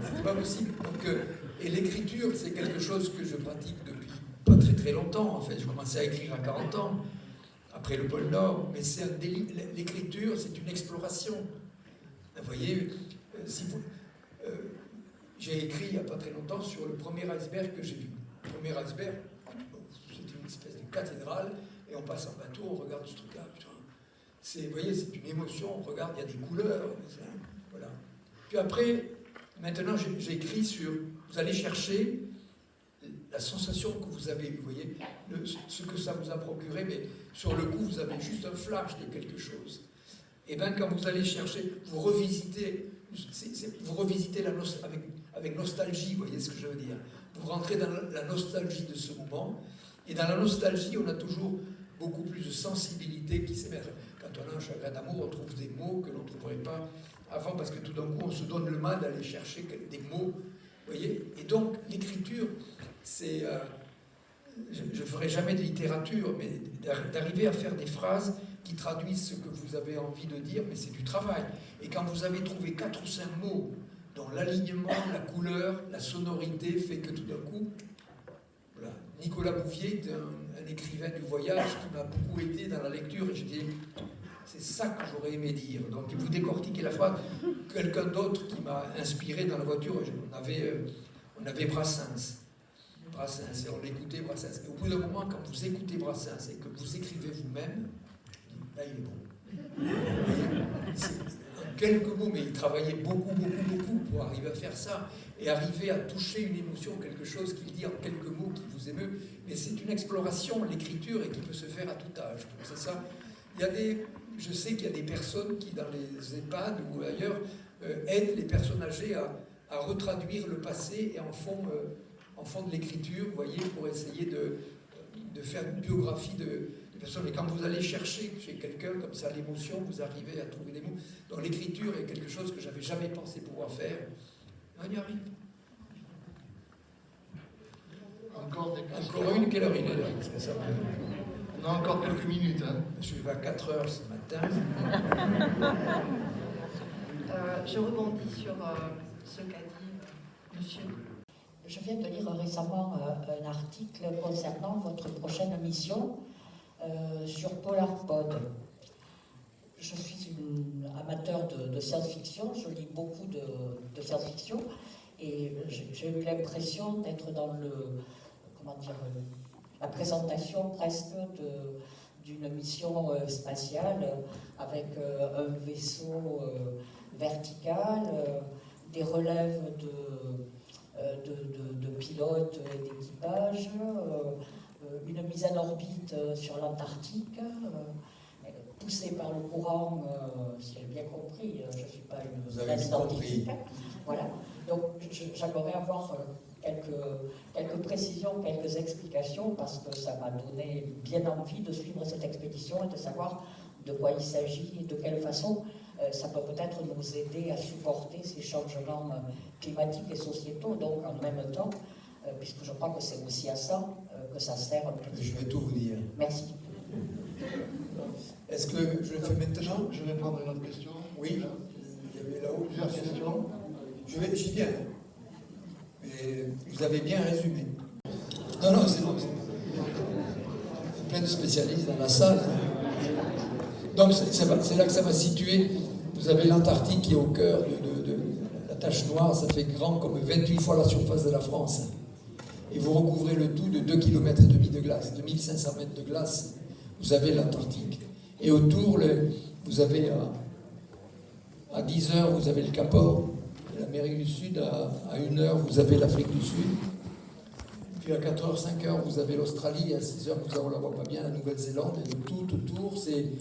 C'est pas possible. Donc, et l'écriture, c'est quelque chose que je pratique depuis pas très très longtemps, en fait. Je commençais à écrire à 40 ans, après le pôle Nord, mais c'est un délit. L'écriture, c'est une exploration. Vous voyez, j'ai écrit il n'y a pas très longtemps sur le premier iceberg que j'ai vu. Le premier iceberg, c'est une espèce de cathédrale, et on passe en bateau, on regarde ce truc-là. Vous voyez, c'est une émotion, on regarde, il y a des couleurs, voilà. Puis après, maintenant, j'ai écrit sur... Vous allez chercher la sensation que vous avez, vous voyez, ce que ça vous a procuré, mais sur le coup, vous avez juste un flash de quelque chose. Et bien, quand vous allez chercher, vous revisitez avec nostalgie, vous voyez ce que je veux dire. Vous rentrez dans la nostalgie de ce moment, et dans la nostalgie, on a toujours beaucoup plus de sensibilité qui s'émerge. Quand on a un chagrin d'amour, on trouve des mots que l'on ne trouverait pas avant, parce que tout d'un coup, on se donne le mal d'aller chercher des mots, vous voyez. Et donc, l'écriture, c'est... je ne ferai jamais de littérature, mais d'arriver à faire des phrases qui traduisent ce que vous avez envie de dire, mais c'est du travail. Et quand vous avez trouvé 4 ou 5 mots dont l'alignement, la couleur, la sonorité fait que tout d'un coup... Voilà. Nicolas Bouvier est un écrivain du voyage qui m'a beaucoup aidé dans la lecture, et je dis, c'est ça que j'aurais aimé dire. Donc vous décortiquez la phrase. Quelqu'un d'autre qui m'a inspiré dans la voiture, on avait Brassens, et on l'écoutait Brassens. Et au bout d'un moment, quand vous écoutez Brassens et que vous écrivez vous-même, là il est bon. En quelques mots, mais il travaillait beaucoup pour arriver à faire ça, et arriver à toucher une émotion, quelque chose qu'il dit en quelques mots qui vous émeut. Mais c'est une exploration, l'écriture, et qui peut se faire à tout âge. Donc c'est ça. je sais qu'il y a des personnes qui, dans les EHPAD ou ailleurs, aident les personnes âgées à retraduire le passé et en font de l'écriture, vous voyez, pour essayer de faire une biographie de personnes. Et quand vous allez chercher chez quelqu'un comme ça l'émotion, vous arrivez à trouver des mots. Donc l'écriture est quelque chose que j'avais jamais pensé pouvoir faire. On y arrive. Encore une, quelle heure il est là? Parce que ça on a encore quelques minutes. Hein. Je suis à 4 heures ce matin. Je rebondis sur ce qu'a dit monsieur. Je viens de lire récemment un article concernant votre prochaine mission sur PolarPod. Je suis une amateur de science-fiction, je lis beaucoup de science-fiction et j'ai eu l'impression d'être dans la présentation presque d'une mission spatiale avec un vaisseau vertical, des relèves de pilotes et d'équipage, une mise en orbite sur l'Antarctique, poussée par le courant, si j'ai bien compris, je ne suis pas une scientifique. Voilà. Donc j'aimerais avoir quelques précisions, quelques explications, parce que ça m'a donné bien envie de suivre cette expédition et de savoir de quoi il s'agit et de quelle façon ça peut peut-être nous aider à supporter ces changements climatiques et sociétaux, donc en même temps, puisque je crois que c'est aussi à ça que ça sert un petit peu. Je vais tout vous dire. Merci. Est-ce que je le fais maintenant? Je vais prendre une autre question. Oui, il y avait là-haut plusieurs questions. J'y viens. Mais vous avez bien résumé. Non, c'est bon. Il y a plein de spécialistes dans la salle. Donc c'est là que ça va se situer. Vous avez l'Antarctique qui est au cœur de la tache noire. Ça fait grand comme 28 fois la surface de la France. Et vous recouvrez le tout de 2,5 km de glace, 2500 mètres de glace. Vous avez l'Antarctique. Et autour, vous avez à 10 heures, vous avez le Cap Horn, l'Amérique du Sud. À 1 heure, vous avez l'Afrique du Sud. Puis à 4 heures, 5 heures, vous avez l'Australie. Et à 6 heures, vous la voit pas bien, la Nouvelle-Zélande. Et tout autour, c'est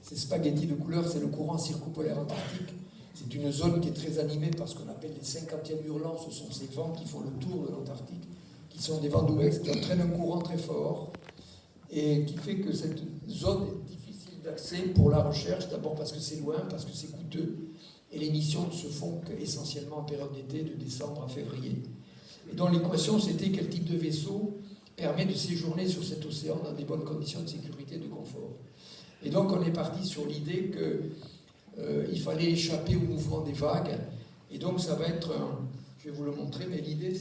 spaghetti de couleur, c'est le courant circumpolaire antarctique. C'est une zone qui est très animée par ce qu'on appelle les 50e hurlants. Ce sont ces vents qui font le tour de l'Antarctique, qui sont des vents d'ouest, qui entraînent un courant très fort et qui fait que cette zone est difficile d'accès pour la recherche, d'abord parce que c'est loin, parce que c'est coûteux, et les missions ne se font qu'essentiellement en période d'été, de décembre à février. Et donc l'équation, c'était quel type de vaisseau permet de séjourner sur cet océan dans des bonnes conditions de sécurité et de confort. Et donc on est parti sur l'idée qu'il fallait échapper au mouvement des vagues, et donc ça va être je vais vous le montrer, mais l'idée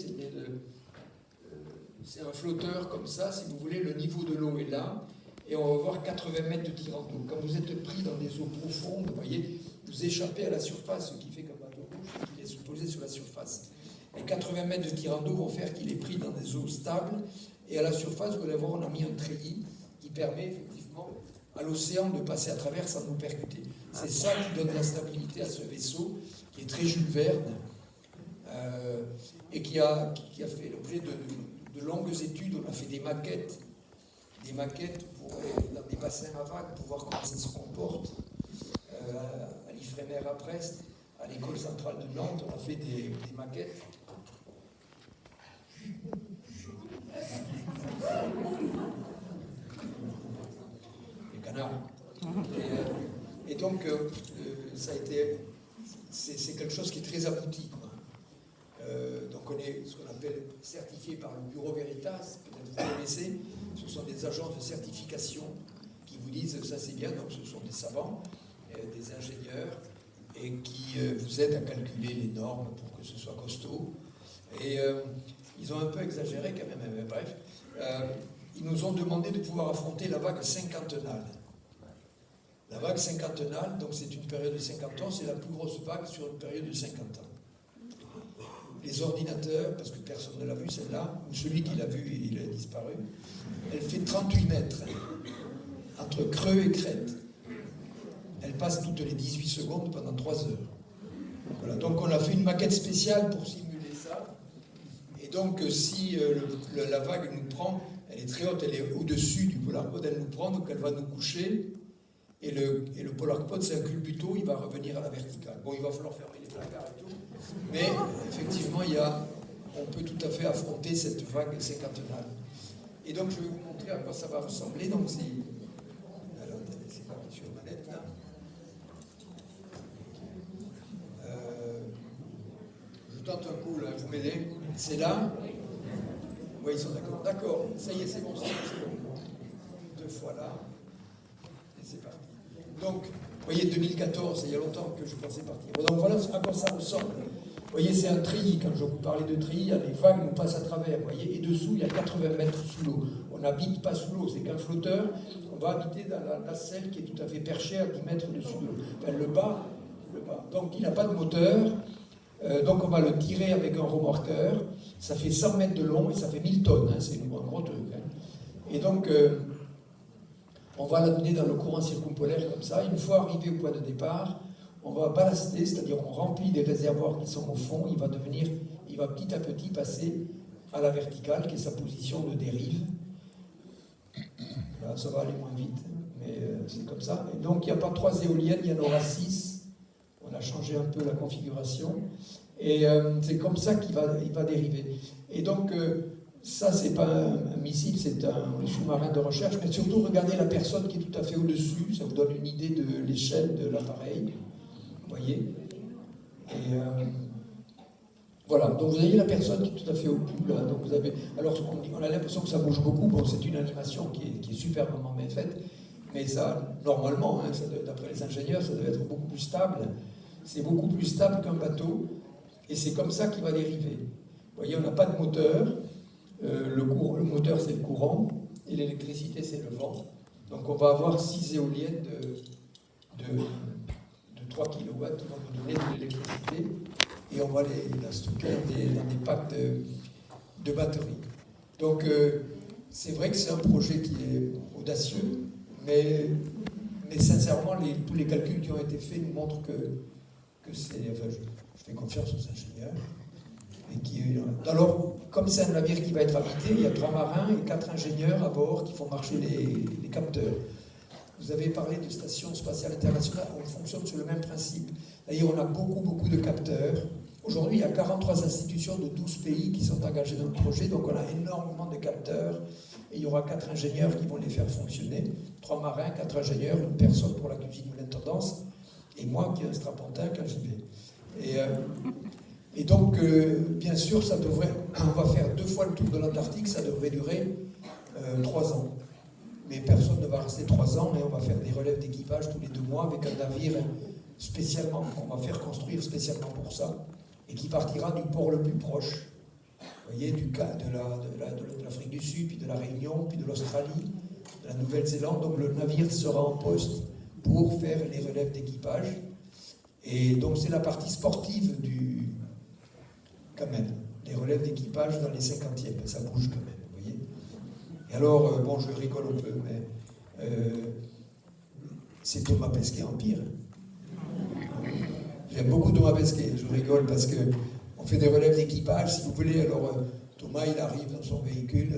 c'est un flotteur comme ça, si vous voulez, le niveau de l'eau est là, et on va voir 80 mètres de tirant d'eau. Quand vous êtes pris dans des eaux profondes, vous voyez, vous échappez à la surface, ce qui fait qu'un bateau rouge, il est supposé sur la surface. Et 80 mètres de tirant d'eau vont faire qu'il est pris dans des eaux stables, et à la surface, vous allez voir, on a mis un treillis qui permet effectivement à l'océan de passer à travers sans nous percuter. C'est ça qui donne la stabilité à ce vaisseau, qui est très Jules Verne, et qui a fait l'objet de longues études. On a fait des maquettes pour, dans des bassins à vagues pour voir comment ça se comporte. À l'Ifremer à Brest, à l'école centrale de Nantes, on a fait des maquettes. Les canards. Et donc, ça a été... C'est quelque chose qui est très abouti, quoi. Donc on est ce qu'on appelle certifié par le Bureau Veritas, peut-être vous connaissez, ce sont des agences de certification qui vous disent ça c'est bien, donc ce sont des savants, des ingénieurs, et qui vous aident à calculer les normes pour que ce soit costaud. Et ils ont un peu exagéré quand même, mais bref. Ils nous ont demandé de pouvoir affronter la vague cinquantennale. La vague cinquantennale, donc c'est une période de 50 ans, c'est la plus grosse vague sur une période de 50 ans. Les ordinateurs, parce que personne ne l'a vu celle-là, ou celui qui l'a vu, il a disparu, elle fait 38 mètres, entre Creux et Crète. Elle passe toutes les 18 secondes pendant 3 heures. Voilà, donc on a fait une maquette spéciale pour simuler ça. Et donc si la vague nous prend, elle est très haute, elle est au-dessus du PolarPod, elle nous prend, donc elle va nous coucher, Et le polar pod, c'est un culbuto, il va revenir à la verticale. Bon, il va falloir fermer les placards et tout, mais effectivement, on peut tout à fait affronter cette vague cinquantennale. Et donc, je vais vous montrer à quoi ça va ressembler. Donc, alors, c'est parti sur manette, là. Je tente un coup, là, vous m'aidez. C'est là. Oui, ils sont d'accord. D'accord, ça y est, c'est bon, c'est bon. 2 fois là. Et c'est parti. Donc, vous voyez, 2014, il y a longtemps que je pensais partir. Donc voilà à quoi ça ressemble. Vous voyez, c'est un treillis. Quand je vous parlais de treillis, les vagues nous passent à travers. Vous voyez, et dessous, il y a 80 mètres sous l'eau. On n'habite pas sous l'eau, c'est qu'un flotteur, on va habiter dans la nacelle qui est tout à fait perchée à 10 mètres dessous de l'eau. Enfin, le bas. Donc, il n'a pas de moteur. Donc, on va le tirer avec un remorqueur. Ça fait 100 mètres de long et ça fait 1000 tonnes. Hein, c'est un gros truc. Hein. Et donc, on va l'amener dans le courant circumpolaire comme ça. Une fois arrivé au point de départ, on va ballaster, c'est-à-dire on remplit des réservoirs qui sont au fond. Il va petit à petit passer à la verticale, qui est sa position de dérive. Là, ça va aller moins vite, mais c'est comme ça. Et donc, il n'y a pas 3 éoliennes, il y en aura 6. On a changé un peu la configuration. Et c'est comme ça qu'il va dériver. Et donc, ça, c'est pas un missile, c'est un sous-marin de recherche. Mais surtout, regardez la personne qui est tout à fait au-dessus. Ça vous donne une idée de l'échelle de l'appareil. Vous voyez? Et voilà. Donc, vous avez la personne qui est tout à fait au bout. Là. Donc, vous avez... Alors, on a l'impression que ça bouge beaucoup. Bon, c'est une animation qui est superbement bien faite. Mais ça, normalement, hein, d'après les ingénieurs, ça devait être beaucoup plus stable. C'est beaucoup plus stable qu'un bateau. Et c'est comme ça qu'il va dériver. Vous voyez, on n'a pas de moteur. Le moteur, c'est le courant. Et l'électricité, c'est le vent. Donc, on va avoir 6 éoliennes de 3 kW qui vont nous donner de l'électricité. Et on va la stocker dans des packs de batteries. Donc, c'est vrai que c'est un projet qui est audacieux. Mais sincèrement, tous les calculs qui ont été faits nous montrent que c'est... Enfin, je fais confiance aux ingénieurs. Alors, comme c'est un navire qui va être habité, il y a 3 marins et 4 ingénieurs à bord qui font marcher les capteurs. Vous avez parlé de station spatiale internationale, on fonctionne sur le même principe. D'ailleurs, on a beaucoup de capteurs. Aujourd'hui, il y a 43 institutions de 12 pays qui sont engagées dans le projet, donc on a énormément de capteurs. Et il y aura 4 ingénieurs qui vont les faire fonctionner. 3 marins, 4 ingénieurs, une personne pour la cuisine ou l'intendance, et moi qui est un strapontin quand j'y vais. Et donc, bien sûr, on va faire 2 fois le tour de l'Antarctique, ça devrait durer 3 ans. Mais personne ne va rester 3 ans, mais on va faire des relèves d'équipage tous les 2 mois avec un navire spécialement, qu'on va faire construire spécialement pour ça, et qui partira du port le plus proche. Vous voyez, de l'Afrique du Sud, puis de la Réunion, puis de l'Australie, de la Nouvelle-Zélande. Donc le navire sera en poste pour faire les relèves d'équipage. Et donc c'est la partie sportive quand même, les relèves d'équipage dans les 50e. Ça bouge quand même, vous voyez. Et alors, bon, je rigole un peu, mais c'est Thomas Pesquet en pire. J'aime beaucoup Thomas Pesquet, je rigole parce que on fait des relèves d'équipage, si vous voulez. Alors, Thomas, il arrive dans son véhicule.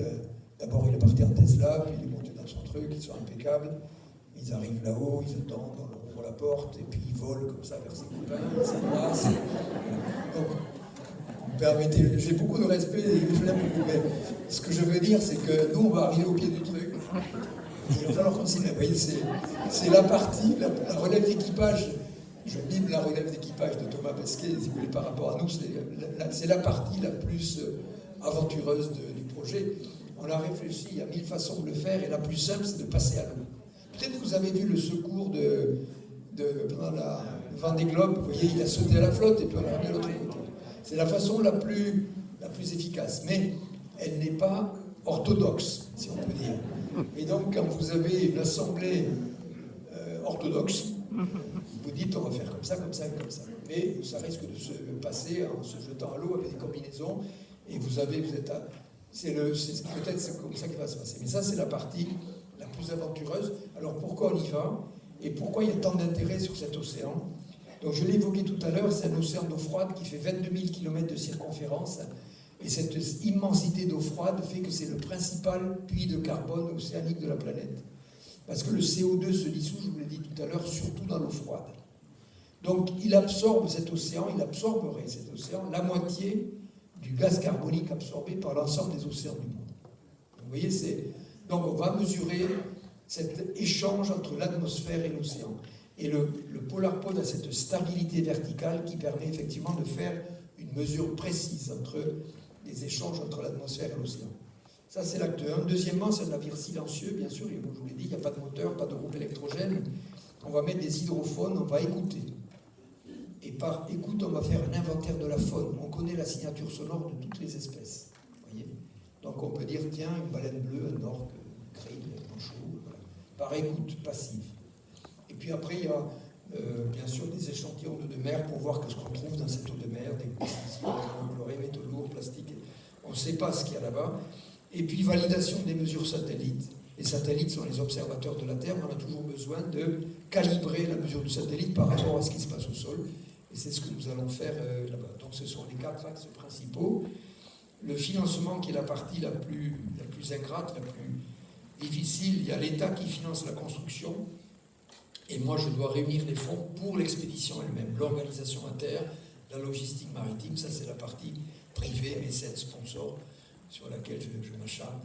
D'abord, il est parti en Tesla, puis il est monté dans son truc, ils sont impeccables. Ils arrivent là-haut, ils attendent, on ouvre la porte, et puis ils volent comme ça vers ses copains, ils s'embrassent. Donc, permettez, j'ai beaucoup de respect, et je l'aime beaucoup, mais ce que je veux dire, c'est que nous, on va arriver au pied du truc. Il va falloir continuer. Vous voyez, c'est la partie, la relève d'équipage. Je mime la relève d'équipage de Thomas Pesquet, si vous voulez, par rapport à nous, c'est la partie la plus aventureuse du projet. On a réfléchi, il y a 1000 façons de le faire, et la plus simple, c'est de passer à l'eau. Peut-être que vous avez vu le secours pendant le Vendée Globe, vous voyez, il a sauté à la flotte, et puis on l'a ramené à l'autre côté. C'est la façon la plus efficace, mais elle n'est pas orthodoxe, si on peut dire. Et donc, quand vous avez une assemblée orthodoxe, vous dites on va faire comme ça, comme ça et comme ça. Mais ça risque de se passer en se jetant à l'eau avec des combinaisons, et peut-être c'est comme ça qu'il va se passer. Mais ça, c'est la partie la plus aventureuse. Alors pourquoi on y va, et pourquoi il y a tant d'intérêt sur cet océan? Donc je l'ai évoqué tout à l'heure, c'est un océan d'eau froide qui fait 22 000 km de circonférence, et cette immensité d'eau froide fait que c'est le principal puits de carbone océanique de la planète. Parce que le CO2 se dissout, je vous l'ai dit tout tout à l'heure, surtout dans l'eau froide. Donc il absorbe cet océan, il absorberait cet océan la moitié du gaz carbonique absorbé par l'ensemble des océans du monde. Vous voyez, donc on va mesurer cet échange entre l'atmosphère et l'océan. Et le PolarPod a cette stabilité verticale qui permet effectivement de faire une mesure précise entre les échanges entre l'atmosphère et l'océan. Ça, c'est l'acte 1. Deuxièmement, c'est un navire silencieux, bien sûr, et comme je vous l'ai dit, il n'y a pas de moteur, pas de groupe électrogène. On va mettre des hydrophones, on va écouter. Et par écoute, on va faire un inventaire de la faune. On connaît la signature sonore de toutes les espèces. Voyez, donc on peut dire, tiens, une baleine bleue, un orque, un krill, un manchot, voilà. Par écoute passive. Et puis après, il y a bien sûr des échantillons d'eau de mer pour voir ce qu'on trouve dans cette eau de mer, des pesticides, des chlorés, métaux lourds, plastiques. On ne sait pas ce qu'il y a là-bas. Et puis validation des mesures satellites. Les satellites sont les observateurs de la Terre, mais on a toujours besoin de calibrer la mesure du satellite par rapport à ce qui se passe au sol. Et c'est ce que nous allons faire là-bas. Donc ce sont les 4 axes principaux. Le financement qui est la partie la plus ingrate, la plus difficile. Il y a l'État qui finance la construction. Et moi, je dois réunir les fonds pour l'expédition elle-même. L'organisation à terre, la logistique maritime, ça c'est la partie privée, mécène, sponsor, sur laquelle je m'acharne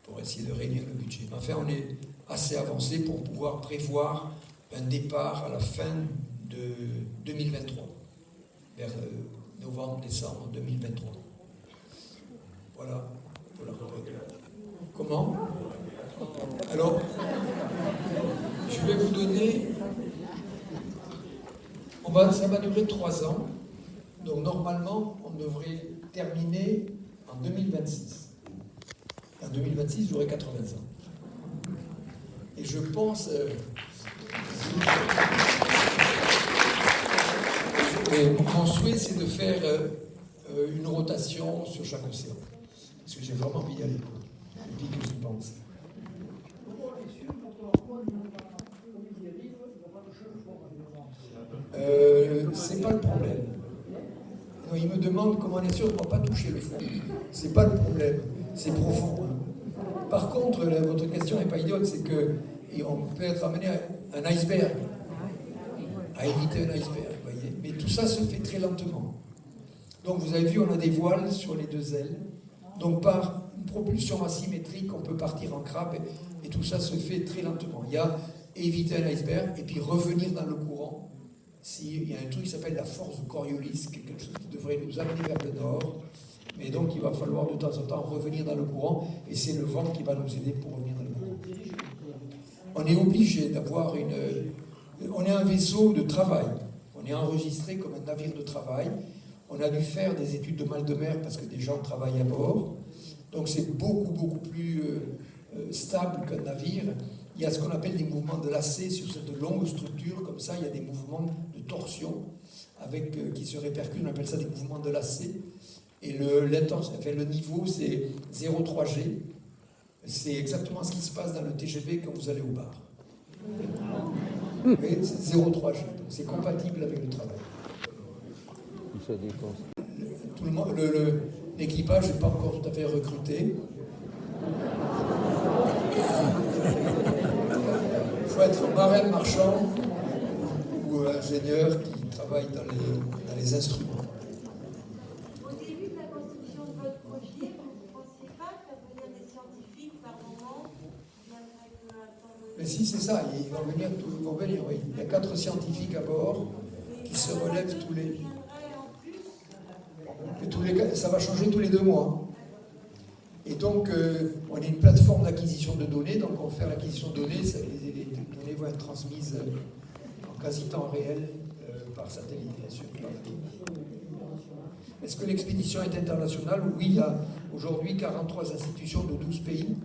pour essayer de réunir le budget. Enfin, on est assez avancé pour pouvoir prévoir un départ à la fin de 2023, vers novembre, décembre 2023. Voilà. Comment? Alors, je vais vous donner... ça va durer 3 ans. Donc, normalement, on devrait terminer en 2026. En 2026, j'aurai 80 ans. Et je pense... mon souhait, c'est de faire une rotation sur chaque océan. Parce que j'ai vraiment envie d'y aller. Depuis que j'y pense. C'est pas le problème. Non, il me demande comment on est sûr de ne pas toucher le fond. C'est pas le problème. C'est profond. Par contre, votre question n'est pas idiote, c'est qu'on peut être amené à un iceberg, à éviter un iceberg, vous voyez. Mais tout ça se fait très lentement. Donc vous avez vu, on a des voiles sur les 2 ailes. Donc par une propulsion asymétrique, on peut partir en crabe et tout ça se fait très lentement. Il y a éviter un iceberg et puis revenir dans le courant. Il y a un truc qui s'appelle la force de Coriolis, quelque chose qui devrait nous amener vers le nord. Mais donc il va falloir de temps en temps revenir dans le courant et c'est le vent qui va nous aider pour revenir dans le courant. On est obligé d'avoir on est un vaisseau de travail. On est enregistré comme un navire de travail. On a dû faire des études de mal de mer parce que des gens travaillent à bord. Donc c'est beaucoup plus stable qu'un navire. Il y a ce qu'on appelle des mouvements de lacet sur cette longue structure. Comme ça, il y a des mouvements de torsion qui se répercutent. On appelle ça des mouvements de lacet. Et le niveau, c'est 0,3G. C'est exactement ce qui se passe dans le TGV quand vous allez au bar. Mais c'est 0,3G. Donc c'est compatible avec le travail. L'équipage n'est pas encore tout à fait recruté. Il faut être marin marchand ou ingénieur qui travaille dans les instruments. Au début de la construction de votre projet, vous ne pensiez pas faire venir des scientifiques par moment qui viendraient attendre... Mais si, c'est ça, ils vont venir, oui. Il y a 4 scientifiques à bord qui se relèvent tous les... Ça va changer tous les 2 mois. Et donc, on a une plateforme d'acquisition de données, donc on va faire l'acquisition de données, les données vont être transmises en quasi-temps réel par satellite, bien sûr. Est-ce que l'expédition est internationale? Oui, il y a aujourd'hui 43 institutions de 12 pays.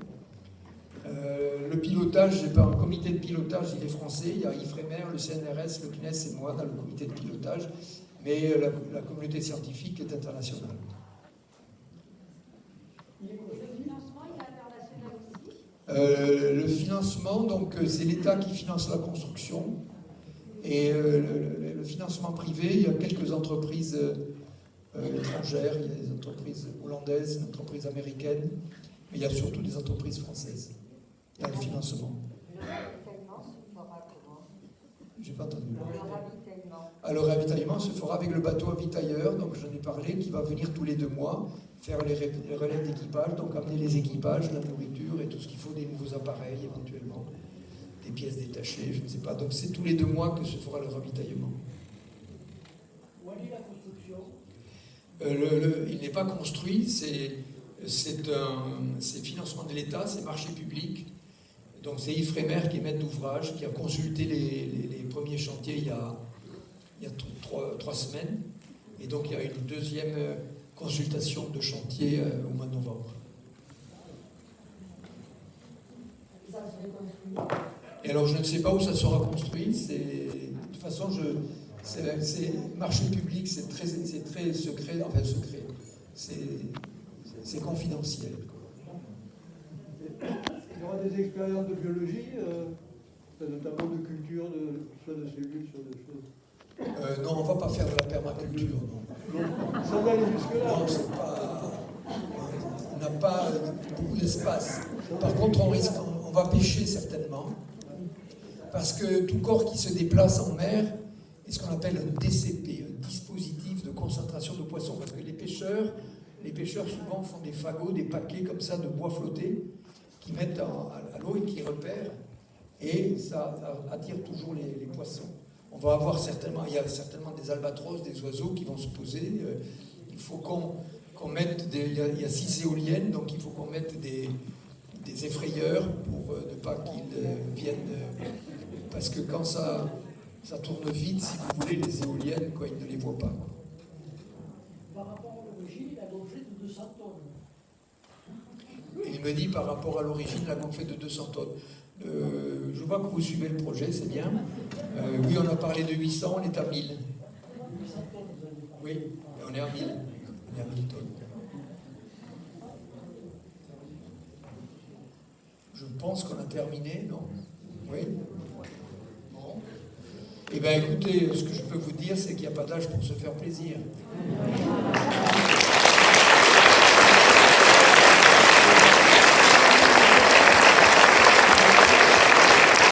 Le pilotage, j'ai pas un comité de pilotage, il est français, il y a Ifremer, le CNRS, le CNES et moi dans le comité de pilotage, mais la communauté scientifique est internationale. Le financement, donc c'est l'État qui finance la construction et le financement privé, il y a quelques entreprises étrangères, il y a des entreprises hollandaises, des entreprises américaines, mais il y a surtout des entreprises françaises. Il y a le financement. J'ai pas entendu. Le ravitaillement. Le ravitaillement se fera avec le bateau ravitailleur, donc j'en ai parlé, qui va venir tous les 2 mois faire les relèves d'équipage, donc amener les équipages, la nourriture et tout ce qu'il faut, des nouveaux appareils éventuellement, des pièces détachées, je ne sais pas. Donc c'est tous les 2 mois que se fera le ravitaillement. Où est la construction? Il n'est pas construit, c'est financement de l'État, c'est marché public. Donc c'est Yves Frémère qui est maître d'ouvrage, qui a consulté les premiers chantiers il y a 3 semaines. Et donc il y a une deuxième consultation de chantier au mois de novembre. Et alors je ne sais pas où ça sera construit. De toute façon, c'est marché public, c'est très secret, enfin secret. C'est confidentiel. Il y aura des expériences de biologie, notamment de culture, soit de cellules, soit de choses. Non, on ne va pas faire de la permaculture. Non. Ça va aller jusque-là. Non, c'est pas. On n'a pas beaucoup d'espace. Par contre, on va pêcher certainement. Parce que tout corps qui se déplace en mer est ce qu'on appelle un DCP, un dispositif de concentration de poissons. Parce que les pêcheurs souvent font des fagots, des paquets comme ça de bois flotté, qui mettent à l'eau et qui repèrent. Et ça attire toujours les poissons. Il y a certainement des albatros, des oiseaux qui vont se poser. Il faut qu'on mette il y a 6 éoliennes, donc il faut qu'on mette des effrayeurs pour ne pas qu'ils viennent. Parce que quand ça tourne vite, si vous voulez, les éoliennes, ils ne les voient pas. Par rapport à l'origine, il a gonflé de 200 tonnes. Il me dit par rapport à l'origine, il a gonflé de 200 tonnes. Je vois que vous suivez le projet, c'est bien. Oui, on a parlé de 800, on est à 1000. Oui, on est à 1000. On est à 1000 tonnes. Je pense qu'on a terminé, non? Oui. Bon. Eh bien, écoutez, ce que je peux vous dire, c'est qu'il n'y a pas d'âge pour se faire plaisir.